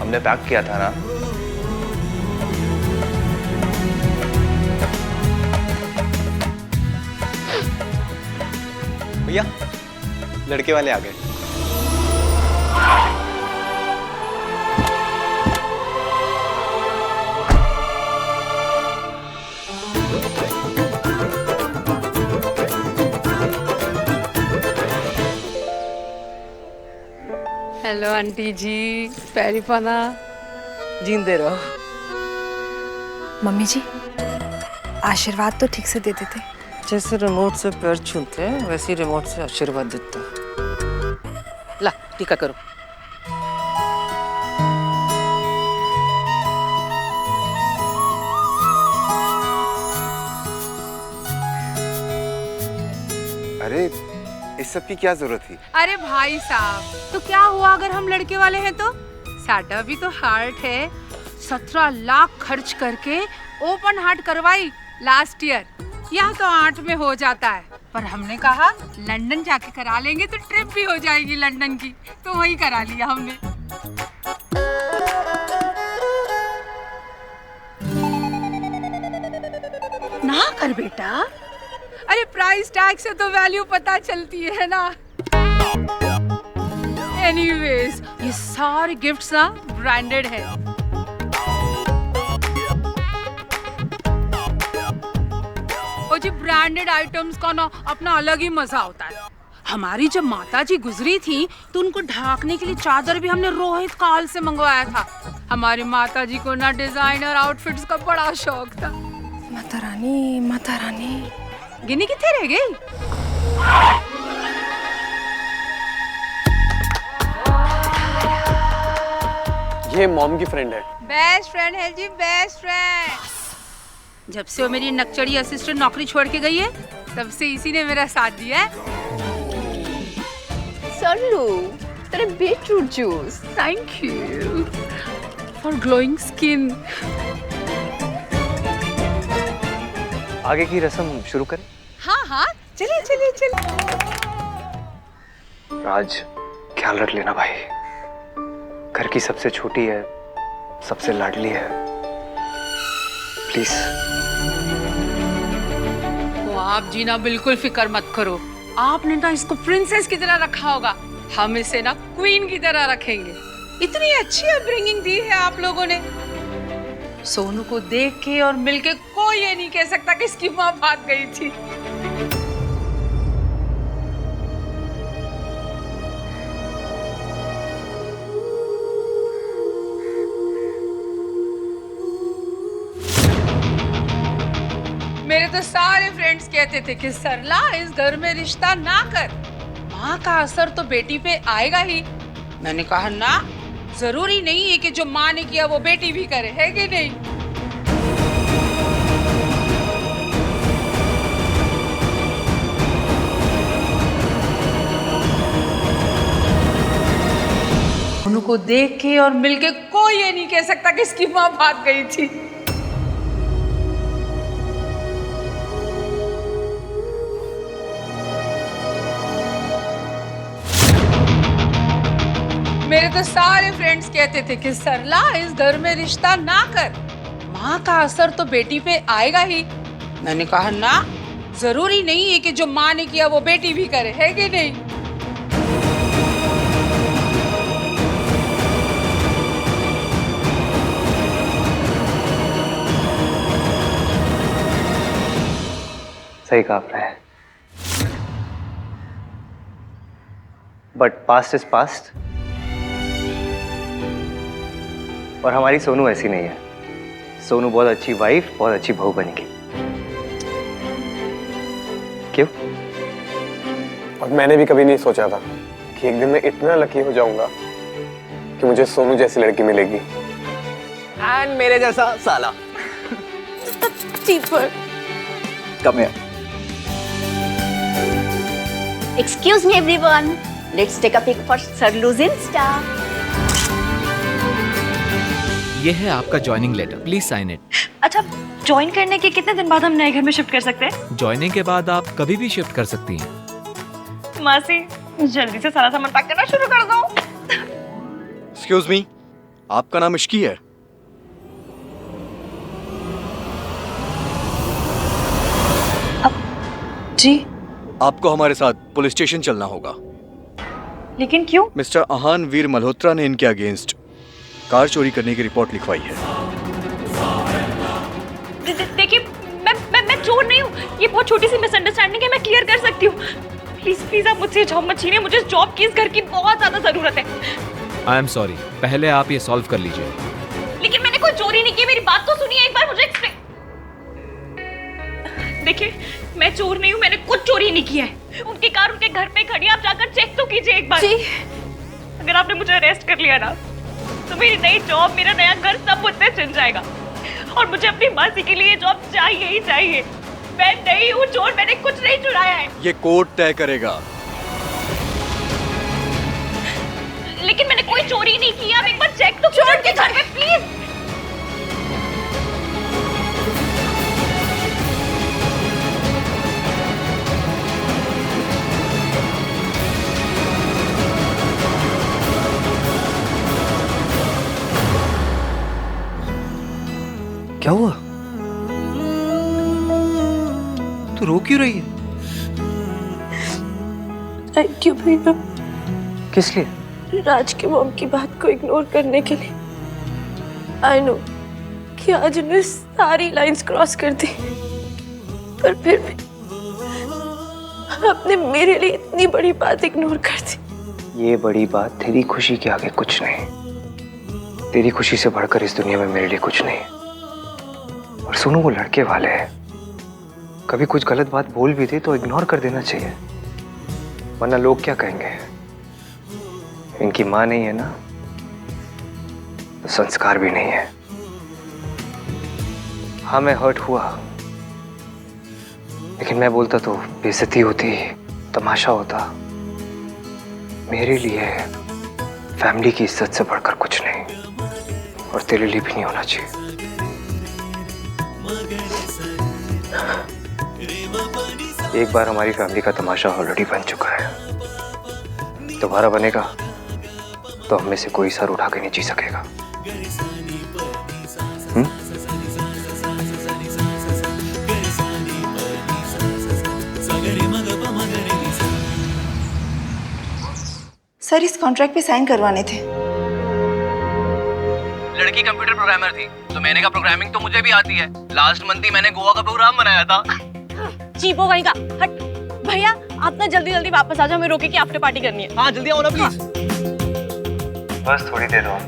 K: हमने पैक किया था ना। भैया, लड़के वाले आ गए।
H: हेलो आंटी जी, पैरीफाना।
I: जींदे रहो।
N: मम्मी जी, आशीर्वाद तो ठीक से दे देते।
I: जैसे रिमोट से पैर छूते हैं वैसे ही रिमोट से आशीर्वाद देता है। ला टीका करो।
J: सब की क्या जरूरत थी?
H: अरे भाई साहब, तो क्या हुआ अगर हम लड़के वाले हैं तो? साडा भी तो हार्ट है। 17 लाख खर्च करके ओपन हार्ट करवाई लास्ट ईयर। यहाँ तो 8 में हो जाता है, पर हमने कहा लंदन जाके करा लेंगे तो ट्रिप भी हो जाएगी लंदन की, तो वही करा लिया हमने। ना कर बेटा, अरे प्राइस टैग से तो वैल्यू पता चलती है ना। एनीवेज, ये सारे गिफ्ट्स ना ब्रांडेड है। और जी ब्रांडेड आइटम्स का ना अपना अलग ही मजा होता है। हमारी जब माता जी गुजरी थी तो उनको ढाकने के लिए चादर भी हमने रोहित काल से मंगवाया था। हमारी माता जी को ना डिजाइनर आउटफिट्स का बड़ा शौक था। माता रानी, माता रानी, गिनी कितने रह गई?
B: ये मॉम की फ्रेंड है।
H: बेस्ट फ्रेंड है जी, बेस्ट फ्रेंड। जब से वो मेरी नकचड़ी असिस्टेंट नौकरी छोड़ के गई है, तब से इसी ने मेरा साथ दिया है।
D: सरलू, तेरे beetroot juice.
H: Thank you for glowing skin.
C: आगे की रस्म शुरू करें?
H: हाँ हाँ, चलिए चलिए चलिए।
C: राज, ख्याल रख लेना भाई। घर की सबसे छोटी है, सबसे लाडली है। प्लीज।
H: तो आप जी ना बिल्कुल फिक्र मत करो। आपने ना इसको प्रिंसेस की तरह रखा होगा, हम इसे ना क्वीन की तरह रखेंगे। इतनी अच्छी अपब्रिंगिंग दी है आप लोगों ने। सोनू को देख के और मिलके कोई ये नहीं कह सकता कि इसकी माँ भाग गई थी। मेरे तो सारे फ्रेंड्स कहते थे कि सरला इस घर में रिश्ता ना कर, माँ का असर तो बेटी पे आएगा ही। मैंने कहा ना, जरूरी नहीं है कि जो माँ ने किया वो बेटी भी करे, है कि नहीं? उनको देख के और मिलके कोई ये नहीं कह सकता कि इसकी माँ भाग गई थी। मेरे तो सारे फ्रेंड्स कहते थे कि सरला इस घर में रिश्ता ना कर, माँ का असर तो बेटी पे आएगा ही। मैंने कहा ना, जरूरी नहीं है कि जो माँ ने किया वो बेटी भी करे, है कि नहीं?
C: सही कहा आपने। But past is past. और हमारी सोनू ऐसी नहीं है। सोनू बहुत अच्छी वाइफ, बहुत अच्छी बहू बनेगी। क्यों?
B: और मैंने भी कभी नहीं सोचा था कि एक दिन मैं इतना लकी हो जाऊंगा कि मुझे सोनू जैसी लड़की मिलेगी। एंड मेरे जैसा साला।
D: चीपर।
B: कम है।
D: Excuse me everyone, let's take a pic for Sarlu's Insta.
O: ये है आपका joining letter, please sign it.
F: अच्छा, ज्वाइन करने के कितने दिन बाद हम नए घर में शिफ्ट कर सकते हैं?
O: ज्वाइनिंग के बाद आप कभी भी शिफ्ट कर सकती हैं।
F: मासी, जल्दी से सारा सामान पैक करना शुरू कर दो।
K: एक्सक्यूज मी, आपका नाम इश्की है?
F: जी।
K: आपको हमारे साथ पुलिस स्टेशन चलना होगा।
F: लेकिन क्यों?
K: मिस्टर आहान वीर मल्होत्रा ने इनके अगेंस्ट कार चोरी करने की रिपोर्ट लिखवाई है।
F: देखिए, मैं चोर नहीं हूँ। ये बहुत छोटी सी मिसअंडरस्टैंडिंग है, मैं क्लियर कर सकती हूँ। प्लीज प्लीज आप मुझसे जॉब मत छीनिए, मुझे जॉब की इस घर की बहुत ज्यादा जरूरत है।
O: आई एम सॉरी, पहले आप ये सॉल्व कर लीजिए।
F: लेकिन मैंने कोई चोरी नहीं की, मेरी बात तो सुनिए एक बार, मुझे देखिए, मैं चोर नहीं हूँ, मैंने कुछ चोरी नहीं किया है। उनकी कार उनके घर पे खड़ी है, आप जाकर चेक तो कीजिए एक बार। जी। अगर आपने मुझे अरेस्ट कर लिया ना, तो मेरी नई जॉब, मेरा नया घर सब मुझसे छिन जाएगा। और मुझे अपनी मासी के लिए जॉब चाहिए ही चाहिए। मैं नहीं हूँ चोर, मैंने कुछ नहीं चुराया है।
K: ये कोर्ट तय करेगा।
F: लेकिन मैंने कोई चोरी नहीं की। आप एक बार चेक तो छोड़ के घर में प्लीज।
C: क्या हुआ? तू रो क्यों रही है?
D: थैंक यू भैया,
C: किस लिए?
D: राज की मॉम की बात को इग्नोर करने के लिए। आई नो कि आज उन्हें सारी लाइंस क्रॉस कर दी, पर फिर भी आपने मेरे लिए इतनी बड़ी बात इग्नोर कर दी।
C: ये बड़ी बात तेरी खुशी के आगे कुछ नहीं। तेरी खुशी से बढ़कर इस दुनिया में मेरे लिए कुछ नहीं। और सुनो, वो लड़के वाले हैं, कभी कुछ गलत बात बोल भी दे तो इग्नोर कर देना चाहिए, वरना लोग क्या कहेंगे। इनकी माँ नहीं है ना, तो संस्कार भी नहीं है। हाँ, मैं हर्ट हुआ, लेकिन मैं बोलता तो बेइज्जती होती, तमाशा होता। मेरे लिए फैमिली की इज्जत से बढ़कर कुछ नहीं, और तेरे लिए भी नहीं होना चाहिए। एक बार हमारी फैमिली का तमाशा ऑलरेडी बन चुका है, दोबारा बनेगा तो हम में से कोई सर उठा के नहीं जी सकेगा।
A: सर, इस कॉन्ट्रैक्ट पे साइन करवाने थे।
E: लड़की कंप्यूटर प्रोग्रामर थी, तो मैंने कहा प्रोग्रामिंग तो मुझे भी आती है। लास्ट मंथ ही मैंने गोवा का प्रोग्राम बनाया था।
D: चीपो वहीं का हट। भैया आप ना जल्दी जल्दी वापस आ जाओ, हमें रोके की आफ्टर पार्टी करनी है।
E: हाँ जल्दी आओ ना प्लीज।
C: बस थोड़ी देर और।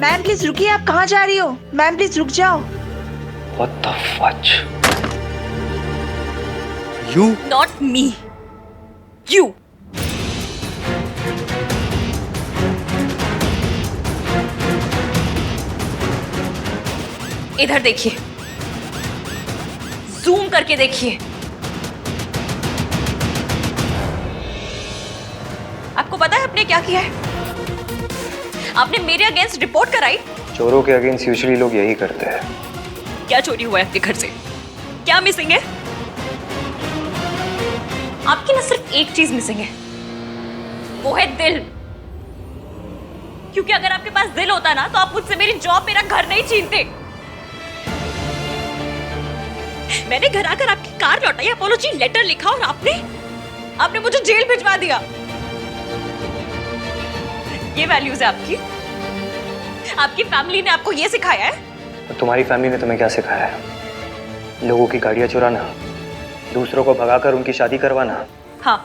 A: मैम प्लीज रुकिए, आप कहाँ जा रही हो? मैम प्लीज रुक जाओ।
C: What the fudge?
K: You?
F: Not me. You. इधर देखिए, जूम करके देखिए। आपको पता है आपने क्या किया है? आपने मेरे अगेंस्ट रिपोर्ट कराई।
C: चोरों के अगेंस्ट यूजुअली लोग यही करते हैं।
F: क्या चोरी हुआ है आपके घर से? क्या मिसिंग है? आपकी ना सिर्फ एक चीज मिसिंग है, वो है दिल। क्योंकि अगर आपके पास दिल होता ना तो आप मुझसे मेरी जॉब, मेरा घर नहीं छीनते। मैंने घर आकर आपकी कार लौटाई, अपॉलॉजी लेटर लिखा, और आपने मुझे जेल भिजवा दिया। ये वैल्यूज है आपकी? आपकी फैमिली ने आपको ये सिखाया है?
C: तो तुम्हारी फैमिली ने तुम्हें क्या सिखाया है? लोगों की गाड़ियां चुराना, दूसरों को भगाकर उनकी शादी करवाना।
F: हाँ,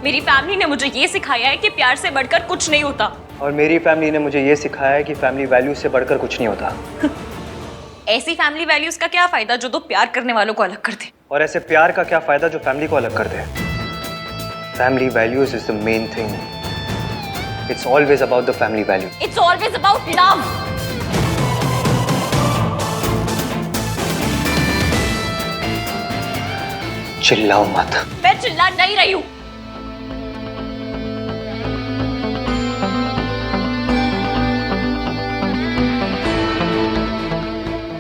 F: मेरी फैमिली ने मुझे ये सिखाया है कि प्यार से बढ़कर कुछ नहीं होता।
C: और मेरी फैमिली ने मुझे ये सिखाया है कि फैमिली वैल्यूज से बढ़कर कुछ नहीं होता।
F: ऐसी फैमिली वैल्यूज का क्या फायदा जो दो प्यार करने वालों को अलग कर दे?
C: और ऐसे प्यार का क्या फायदा जो फैमिली को अलग कर दे? Family values is the main thing. It's always about the family value.
F: It's always about love.
C: चिल्लाओ मत।
F: मैं चिल्ला नहीं रही हूं।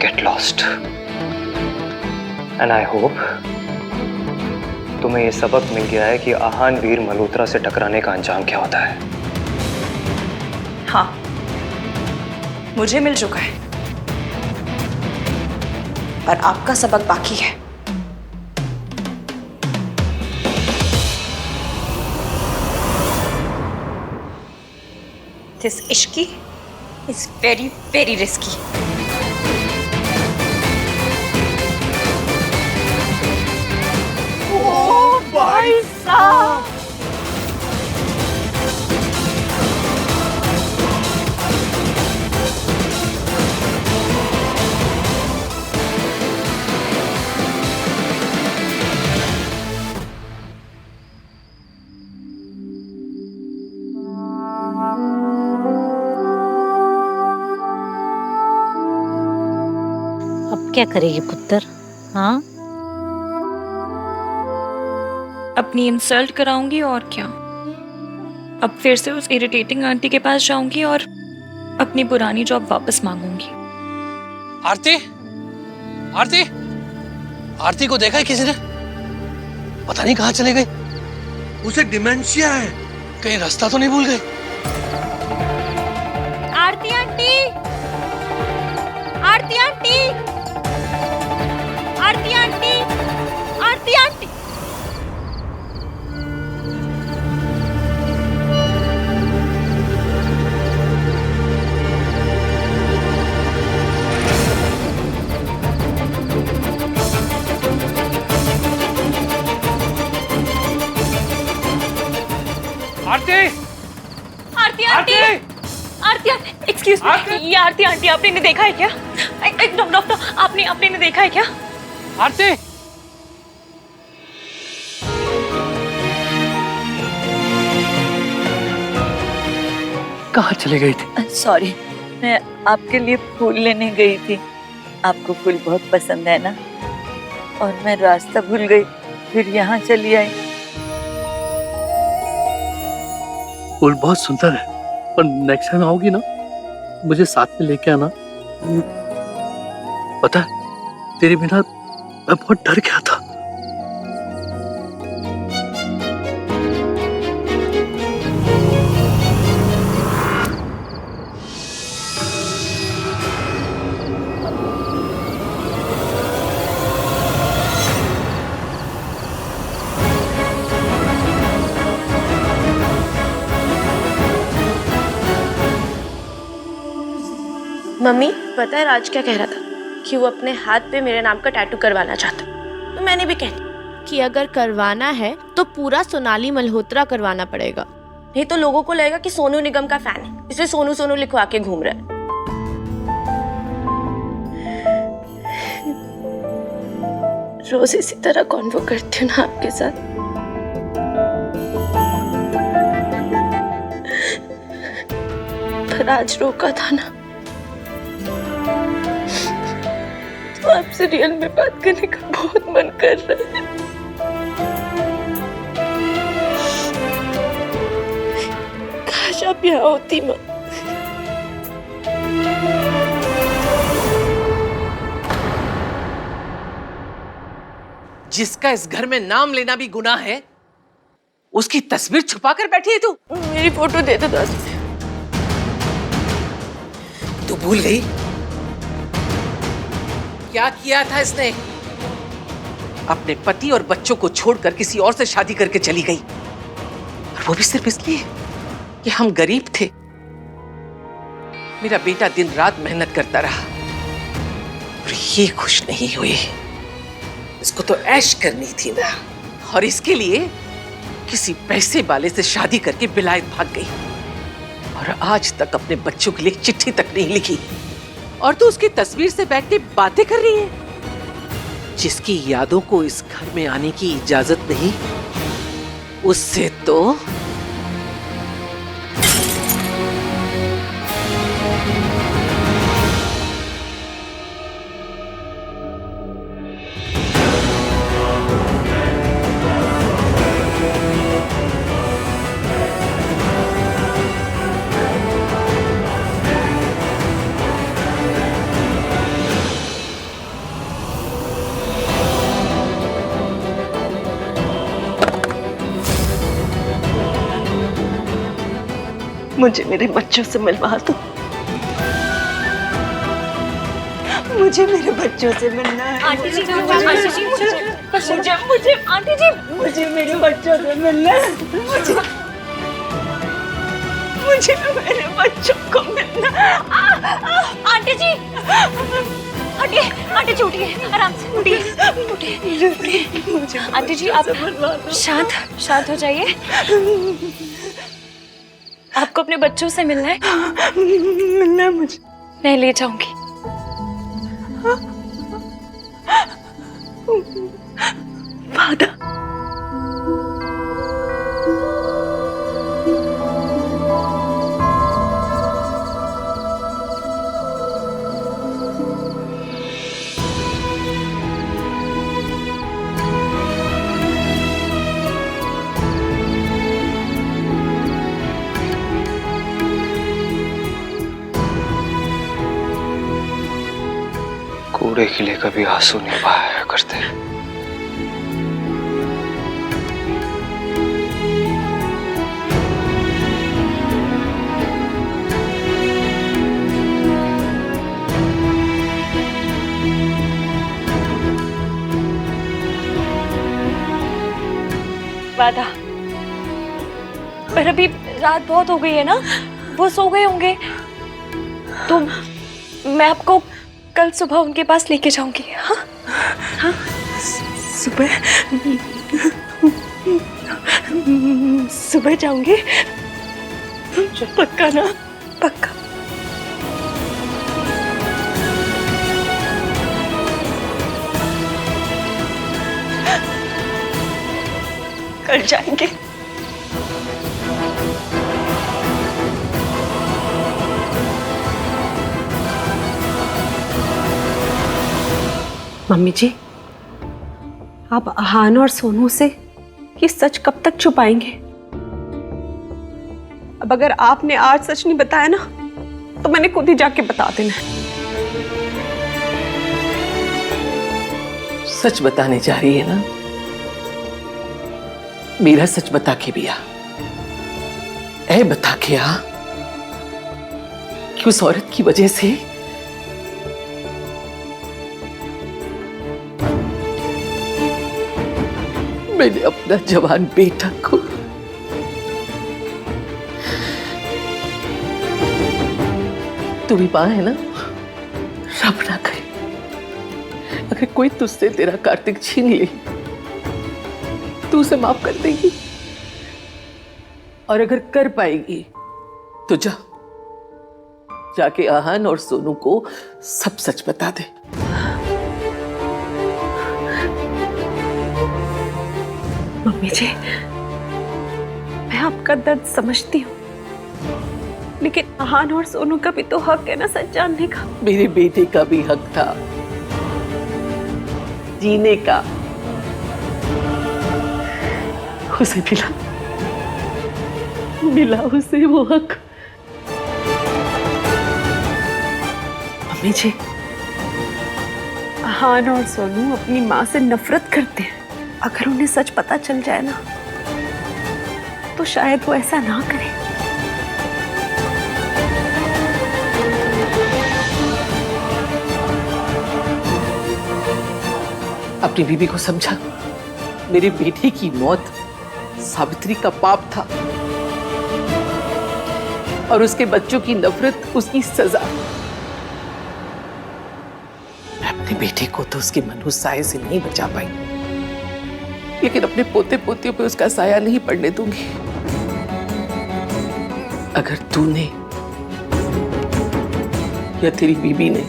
C: Get lost. And I hope तुम्हें ये सबक मिल गया है कि आहान वीर मल्होत्रा से टकराने का अंजाम क्या होता है।
F: हाँ, मुझे मिल चुका है, पर आपका सबक बाकी है। This ishki is very, very risky.
D: ओ भाई साहब,
P: अब क्या करेगी पुत्र? हाँ,
M: अपनी इंसल्ट कराऊंगी और क्या।
F: अब फिर से उस इरिटेटिंग आंटी के पास जाऊंगी और अपनी पुरानी जॉब वापस मांगूंगी।
Q: आरती, आरती, आरती को देखा है किसी ने? पता नहीं कहाँ चले गई। उसे डिमेंशिया है, कहीं रास्ता तो नहीं भूल गई।
D: आरती आंटी, आरती आंटी, आरती आंटी, आरती आंटी।
Q: आरती,
F: आरती आंटी, आरती आंटी, एक्सक्यूज मी, ये आरती आंटी आपने इन्हें देखा है क्या? डॉक्टर, आपने इन्हें देखा है क्या?
Q: आरती, कहाँ चले गई थी?
R: सॉरी, मैं आपके लिए फूल लेने गई थी। आपको फूल बहुत पसंद है ना, और मैं रास्ता भूल गई, फिर यहाँ चली आई।
Q: फूल बहुत सुंदर है, पर नेक्स्ट टाइम आओगी ना, मुझे साथ में लेके आना। पता है, तेरे बिना मैं बहुत डर गया था।
D: मम्मी, पता है राज क्या कह रहा था? कि वो अपने हाथ पे मेरे नाम का टैटू करवाना चाहता। तो मैंने भी कह दिया कि अगर करवाना है तो पूरा सोनाली मल्होत्रा करवाना पड़ेगा, नहीं तो लोगों को लगेगा कि सोनू निगम का फैन है, इसलिए सोनू सोनू लिखवा के घूम रहा है। रोज इसी तरह कॉन्वो करती हूँ ना आपके साथ। पर आज रोका था ना, तो आपसे रियल में बात करने का बहुत मन कर रहा है। काश आप यहाँ होती माँ।
I: जिसका इस घर में नाम लेना भी गुनाह है, उसकी तस्वीर छुपा कर बैठी है तू।
D: मेरी फोटो दे दो दादी।
I: तू भूल गई क्या किया था इसने? अपने पति और बच्चों को छोड़कर किसी और से शादी करके चली गई, और वो भी सिर्फ इसलिए कि हम गरीब थे। मेरा बेटा दिन रात मेहनत करता रहा और ये खुश नहीं हुई। इसको तो ऐश करनी थी ना, और इसके लिए किसी पैसे वाले से शादी करके बिलायत भाग गई, और आज तक अपने बच्चों के लिए चिट्ठी तक नहीं लिखी। और तू उसकी तस्वीर से बैठ के बातें कर रही है, जिसकी यादों को इस घर में आने की इजाजत नहीं, उससे तो
R: मुझे मेरे बच्चों से मिलवा दो। मुझे मेरे बच्चों से मिलना है।
F: आंटी जी, आंटी जी, मुझे आंटी जी,
R: मुझे मेरे बच्चों से मिलना है। मुझे मेरे बच्चों को मिलना है।
F: आंटी जी, आंटी जी उठिए, आराम से उठिए। आंटी जी आप शांत हो जाइए। आपको अपने बच्चों से मिलना है?
R: मिलना है मुझे।
F: मैं ले जाऊंगी।
R: वादा।
C: बूढ़े के लिए कभी आंसू नहीं बहाया करते।
F: वादा, पर अभी रात बहुत हो गई है ना, वो सो गए होंगे, तो मैं आपको कल सुबह उनके पास लेके जाऊंगी। हाँ हाँ, सुबह जाऊंगी, पक्का ना? पक्का। कल जाएंगे।
D: मम्मी जी, आप आहान और सोनू से ये सच कब तक छुपाएंगे? अब अगर आपने आज सच नहीं बताया ना, तो मैंने खुद ही जाके बता देना।
I: सच बताने जा रही है ना? मेरा सच बता के भी आ, ऐ बता के आ कि उस औरत की वजह से मैंने अपना जवान बेटा को तू भी मां है ना, रब ना करे अगर कोई तुझसे तेरा कार्तिक छीन ले, तू उसे माफ कर देगी, और अगर कर पाएगी तो जाके आहान और सोनू को सब सच बता दे।
D: मम्मी जी, मैं आपका दर्द समझती हूँ, लेकिन आहान और सोनू का भी तो हक है ना सच जानने का।
I: मेरे बेटे का भी हक था जीने का, उसे मिला उसे वो हक।
D: मम्मी जी, आहान और सोनू अपनी माँ से नफरत करते हैं। अगर उन्हें सच पता चल जाए ना, तो शायद वो ऐसा ना करे।
I: अपनी बीबी को समझा, मेरे बेटे की मौत सावित्री का पाप था और उसके बच्चों की नफरत उसकी सजा। मैं अपने बेटे को तो उसके मनुष्य साये से नहीं बचा पाई, लेकिन अपने पोते पोतियों पे उसका साया नहीं पड़ने दूंगी। अगर तूने या तेरी बीबी ने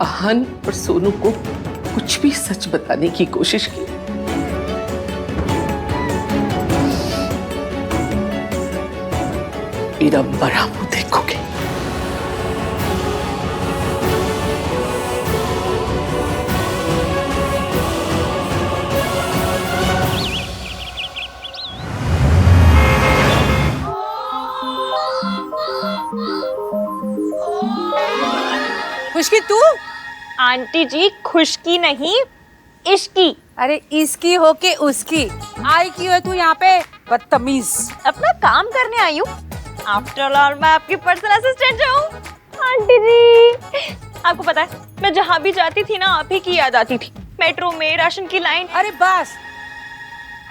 I: आहान और सोनू को कुछ भी सच बताने की कोशिश की, मेरा बड़ा मुंह देखोगे।
H: खुशकी तू?
F: आंटी जी, खुशकी नहीं, इश्की।
H: अरे इसकी हो के उसकी आई क्यों है तू यहाँ पे, बदतमीज।
F: अपना काम करने आई हूँ। आफ्टर ऑल मैं आपकी पर्सनल असिस्टेंट हूँ। आंटी जी, आपको पता है मैं जहाँ भी जाती थी ना, आप ही की याद आती थी। मेट्रो में, राशन की लाइन।
H: अरे बस,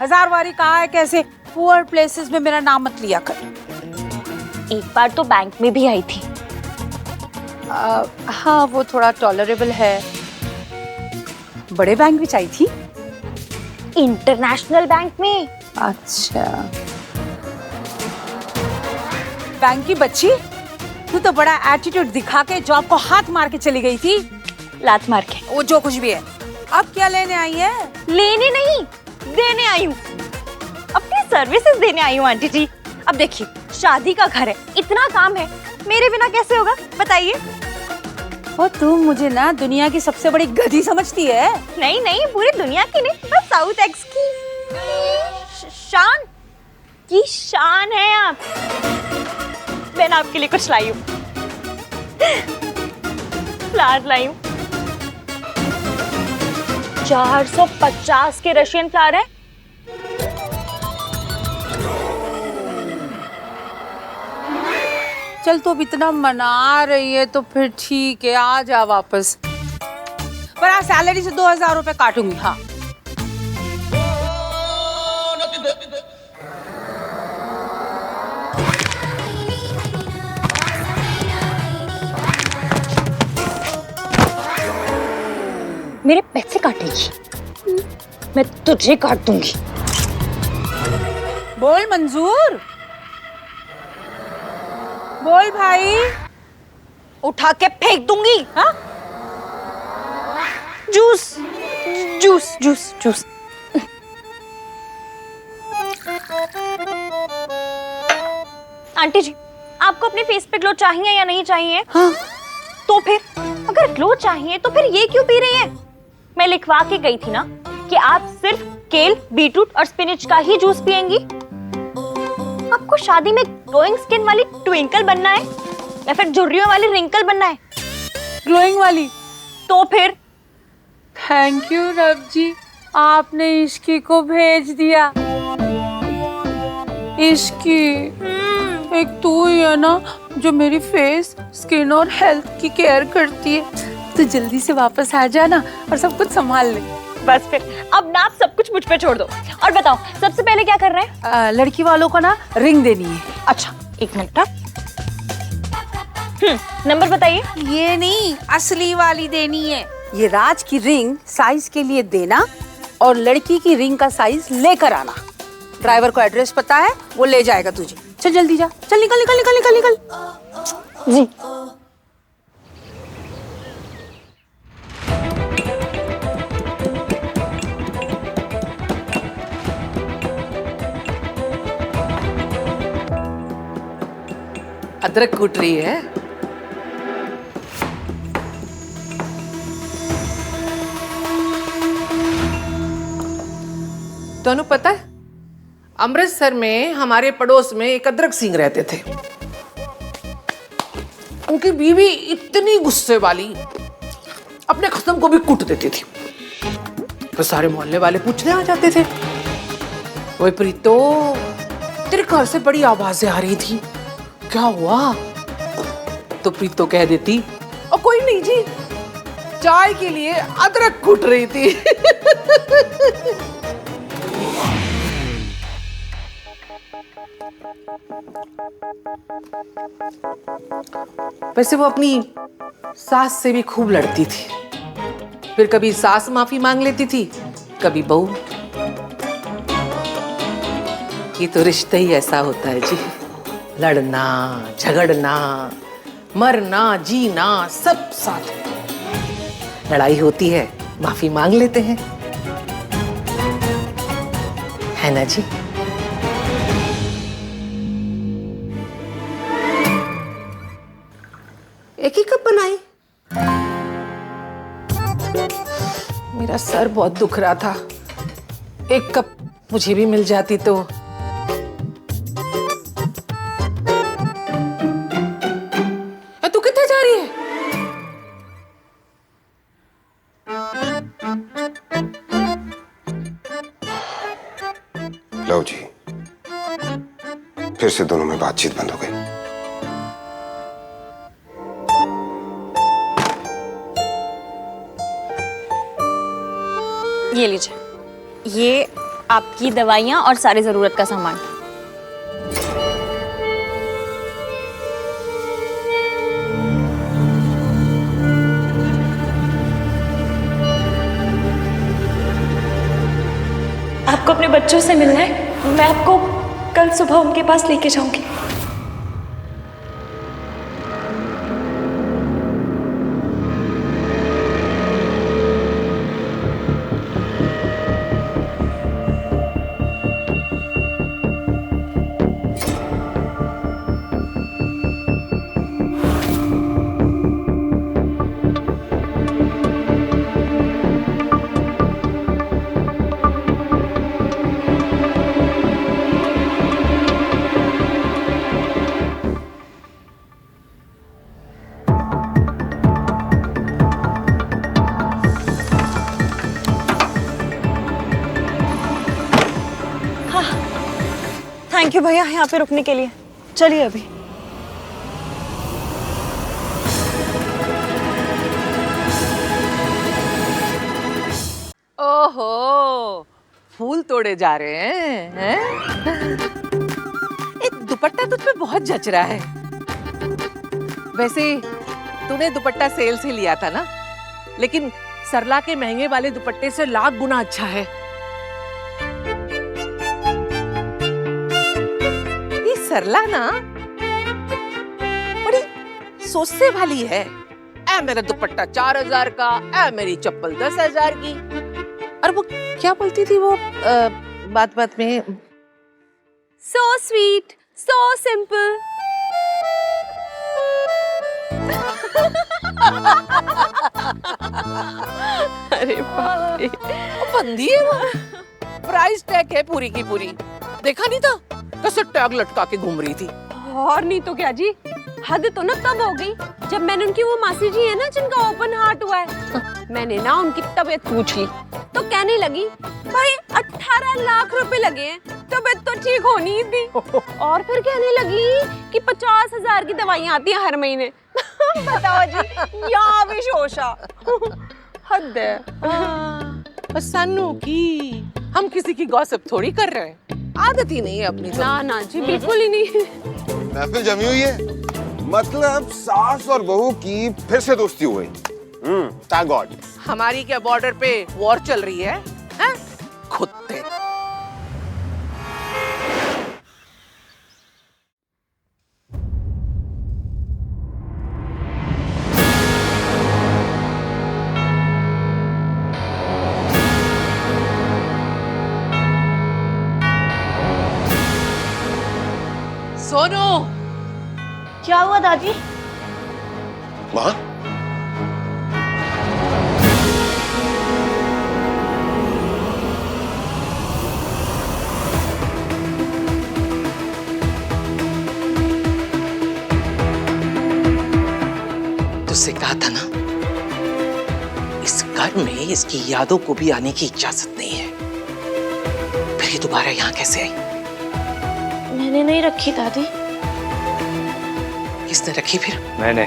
H: हजार बारी कहा है कैसे पुअर प्लेसेस में मेरा नाम मत लिया कर।
F: एक बार तो बैंक में भी आई थी।
H: हाँ, वो थोड़ा टॉलरेबल है। बड़े बैंक में आई थी?
F: इंटरनेशनल बैंक में।
H: अच्छा, बैंक की बच्ची, तू तो बड़ा एटीट्यूड दिखा के जॉब को हाथ मार के चली गई थी।
F: लात मार के।
H: वो जो कुछ भी है, अब क्या लेने आई है?
F: लेने नहीं, देने आई हूँ। अपनी सर्विसेज देने आई हूँ आंटी जी। अब देखिए, शादी का घर है, इतना काम है, मेरे बिना कैसे होगा बताइए।
H: और तू मुझे ना दुनिया की सबसे बड़ी गधी समझती है?
F: नहीं नहीं, पूरी दुनिया की नहीं, बस साउथ एक्स की शान है आप। मैंने आपके लिए कुछ लाई हूँ, फ्लावर लाई हूँ। 450 के रशियन फ्लावर है।
H: चल तो अब इतना मना रही है तो फिर ठीक है, आ जा वापस। पर आज सैलरी से 2000 रुपए काटूंगी। हाँ
F: मेरे पैसे काटेगी, मैं तुझे काट दूंगी।
H: बोल मंजूर, बोल भाई।
F: उठा के फेंक दूंगी। हाँ juice juice juice juice. Aunty ji, आपको अपने फेस पे ग्लो चाहिए या नहीं चाहिए? हाँ। तो फिर अगर ग्लो चाहिए तो फिर ये क्यों पी रही है? मैं लिखवा के गई थी ना कि आप सिर्फ केल, बीटरूट और स्पिनच का ही जूस पिएंगी। आपको शादी में ग्लोइंग स्किन वाली ट्विंकल बनना है या फिर झुर्रियों वाली रिंकल बनना है?
H: ग्लोइंग वाली।
F: तो फिर
H: थैंक यू रब जी, आपने इश्की को भेज दिया। इश्की, एक तू ही है ना जो मेरी फेस, स्किन और हेल्थ की केयर करती है। तू जल्दी से वापस आ जा ना और सब कुछ संभाल ले।
F: बस फिर अब ना आप सब कुछ मुझ पे छोड़ दो और बताओ सबसे पहले क्या कर रहे हैं?
H: लड़की वालों को ना रिंग देनी है।
F: अच्छा एक मिनट। नंबर बताइए।
H: ये नहीं, असली वाली देनी है। ये राज की रिंग साइज के लिए देना और लड़की की रिंग का साइज लेकर आना। ड्राइवर को एड्रेस पता है, वो ले जाएगा तुझे। चल जल्दी जा, चल निकल निकल निकल निकल निकल।
F: जी
I: अदरक कूट रही है। तनु पता है, अमृतसर में हमारे पड़ोस में एक अदरक सिंह रहते थे। उनकी बीवी इतनी गुस्से वाली, अपने खसम को भी कूट देती थी। तो सारे मोहल्ले वाले पूछने आ जाते थे, ओए प्रीतो, तेरे घर से बड़ी आवाजें आ रही थी, क्या हुआ? तो प्रीतो कह देती, और कोई नहीं जी, चाय के लिए अदरक कूट रही थी। वैसे वो अपनी सास से भी खूब लड़ती थी। फिर कभी सास माफी मांग लेती थी, कभी बहू। ये तो रिश्ता ही ऐसा होता है जी, लड़ना, झगड़ना, मरना, जीना, सब साथ। लड़ाई होती है, माफी मांग लेते हैं, है ना जी? एक ही कप बनाई। मेरा सर बहुत दुख रहा था, एक कप मुझे भी मिल जाती तो। तू कितने जा रही है?
J: लो जी, फिर से दोनों में बातचीत बंद हो गई।
F: ये लीजिए, ये आपकी दवाइयाँ और सारी जरूरत का सामान। आपको अपने बच्चों से मिलना है, मैं आपको कल सुबह उनके पास लेके जाऊंगी। थैंक यू भैया यहाँ पे रुकने के लिए। चलिए अभी।
I: ओहो, फूल तोड़े जा रहे हैं? एक दुपट्टा तुझ पे बहुत जच रहा है। वैसे तूने दुपट्टा सेल से लिया था ना, लेकिन सरला के महंगे वाले दुपट्टे से लाख गुना अच्छा है। ये सरला ना बड़ी सोचने वाली है। ऐ मेरा दुपट्टा 4000 का, ऐ मेरी चप्पल 10,000 की। और वो क्या बोलती थी वो बात बात में,
D: So sweet, so simple.
I: अरे बाप रे, बंदी है वो। प्राइस टैग है पूरी की पूरी। देखा नहीं था कैसे टैग लटका के घूम रही थी।
D: और नहीं तो क्या जी, हद तो ना तब हो गई जब मैंने उनकी वो मासी जी है ना जिनका ओपन हार्ट हुआ है, मैंने ना उनकी तबीयत पूछ ली तो कहने लगी भाई 18 लाख रुपए लगे हैं, तबीयत तो ठीक होनी ही थी। और फिर कहने लगी कि 50,000 की दवाइयाँ आती हैं हर महीने। बताओ जी, यहाँ भी शोशा। हद है।
I: सन्नू की हम किसी की गॉसिप थोड़ी कर रहे हैं, आदत ही नहीं है अपनी।
D: ना ना जी, बिल्कुल ही नहीं।
J: महफिल जमी हुई है, मतलब सास और बहू की फिर से दोस्ती हो गई। Thank God.
I: हमारी क्या बॉर्डर पे वॉर चल रही है? कुत्ते। सोनू,
D: क्या हुआ दादी?
J: माँ,
I: तुझसे कहा था ना, इस घर में इसकी यादों को भी आने की इजाजत नहीं है। फिर ये दोबारा यहाँ कैसे आई?
D: मैंने नहीं रखी दादी।
I: किसने रखी फिर?
C: मैंने।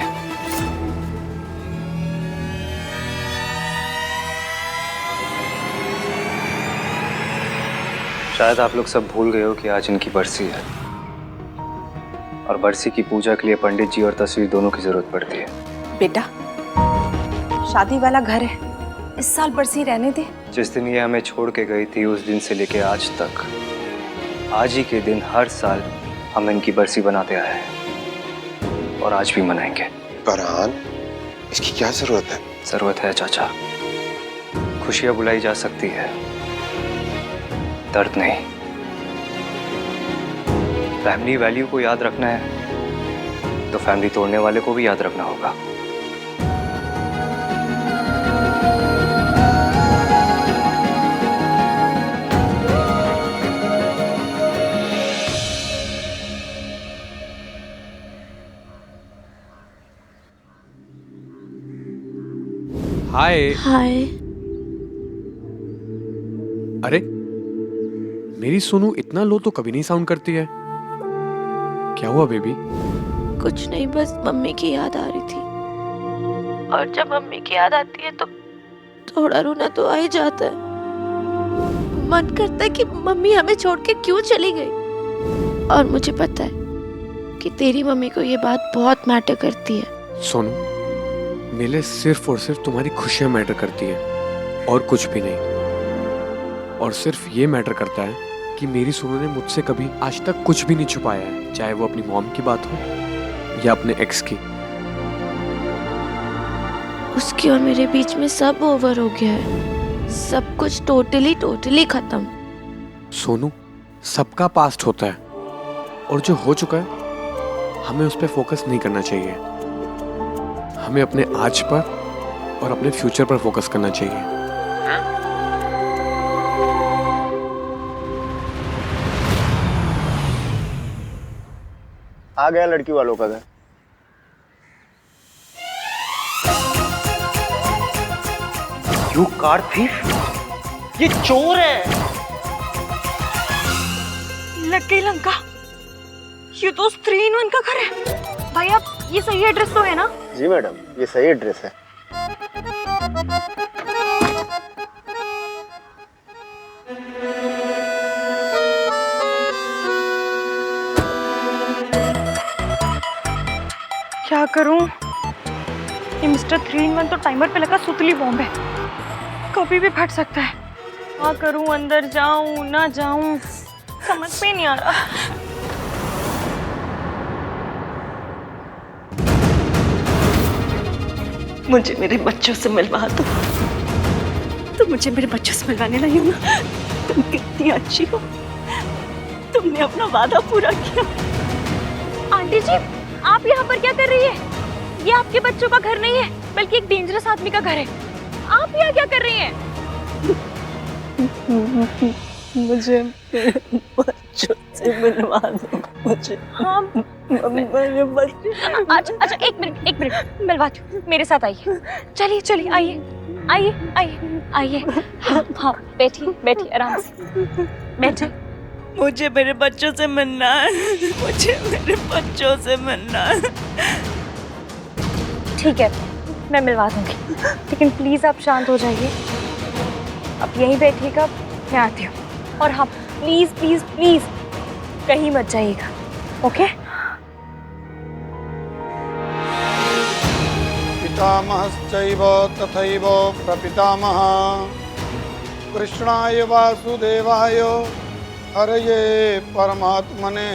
C: शायद आप लोग सब भूल गए हो कि आज इनकी बरसी है, और बरसी की पूजा के लिए पंडित जी और तस्वीर दोनों की जरूरत पड़ती है।
F: बेटा, शादी वाला घर है, इस साल बरसी रहने दे।
C: जिस दिन ये हमें छोड़ के गई थी उस दिन से लेके आज तक, आज ही के दिन हर साल हम इनकी बरसी बनाते आए हैं, और आज भी मनाएंगे।
J: फरहान, इसकी क्या जरूरत है?
C: जरूरत है चाचा। खुशियां बुलाई जा सकती है, दर्द नहीं। फैमिली वैल्यू को याद रखना है तो फैमिली तोड़ने वाले को भी याद रखना होगा।
O: हाय।
D: हाय।
O: अरे मेरी सोनू इतना लो तो कभी नहीं साउंड करती है, क्या हुआ बेबी?
D: कुछ नहीं, बस मम्मी की याद आ रही थी, और जब मम्मी की याद आती है तो थोड़ा रोना तो आ ही जाता है। मन करता है कि मम्मी हमें छोड़ के क्यों चली गई, और मुझे पता है कि तेरी मम्मी को ये बात बहुत मैटर करती है।
O: सोनू, मेरे लिए सिर्फ और सिर्फ तुम्हारी खुशियां मैटर करती है और कुछ भी नहीं। और सिर्फ ये मैटर करता है कि मेरी सोनू ने मुझसे कभी आज तक कुछ भी नहीं छुपाया है, चाहे वो अपनी मॉम की बात हो या अपने एक्स की।
D: उसकी और मेरे बीच में सब ओवर हो गया है, सब कुछ टोटली खत्म।
O: सोनू, सबका पास्ट होता है, और जो हो चुका है हमें उस पर फोकस नहीं करना चाहिए। हमें अपने आज पर और अपने फ्यूचर पर फोकस करना चाहिए।
J: आ गया लड़की वालों का घर।
C: यू कार थीफ, ये चोर है।
F: लग गई लंका। ये तो 3-in-1 का घर है। भाई आप ये सही एड्रेस तो है ना?
B: जी मैडम, ये सही एड्रेस है।
F: क्या करूं? ये मिस्टर 3-in-1 तो टाइमर पे लगा सुतली बॉम्ब है, कभी भी फट सकता है। क्या करूं, अंदर जाऊं ना जाऊं समझ में नहीं आ रहा। मुझे मेरे बच्चों से मिलवा दो। तुम मुझे मेरे बच्चों से मिलवाने लाई हो ना? तुम कितनी अच्छी हो, तुमने अपना वादा पूरा किया। आंटी जी, आप यहाँ पर क्या कर रही है? ये आपके बच्चों का घर नहीं है, बल्कि एक डेंजरस आदमी का घर है। आप यहाँ क्या कर रही हैं?
R: मुझे बच्चों से मिलवा दो मुझे।
F: हाँ
R: मेरे बच्चे।
F: अच्छा एक मिनट मिलवाती हूँ, मेरे साथ आइए। चलिए चलिए आइए आइए आइए आइए। हाँ बैठिए आराम से बैठे।
R: मुझे मेरे बच्चों से मिलना है, मुझे मेरे बच्चों से मिलना है।
F: ठीक है, मैं मिलवा दूंगी, लेकिन प्लीज आप शांत हो जाइए। आप यहीं बैठिएगा, मैं आती हूँ। और हाँ प्लीज प्लीज प्लीज कहीं मत जाइएगा, ओके?
S: पितामहश्चैव तथैव प्रपितामहः कृष्णाय वासुदेवाय हरये परमात्मने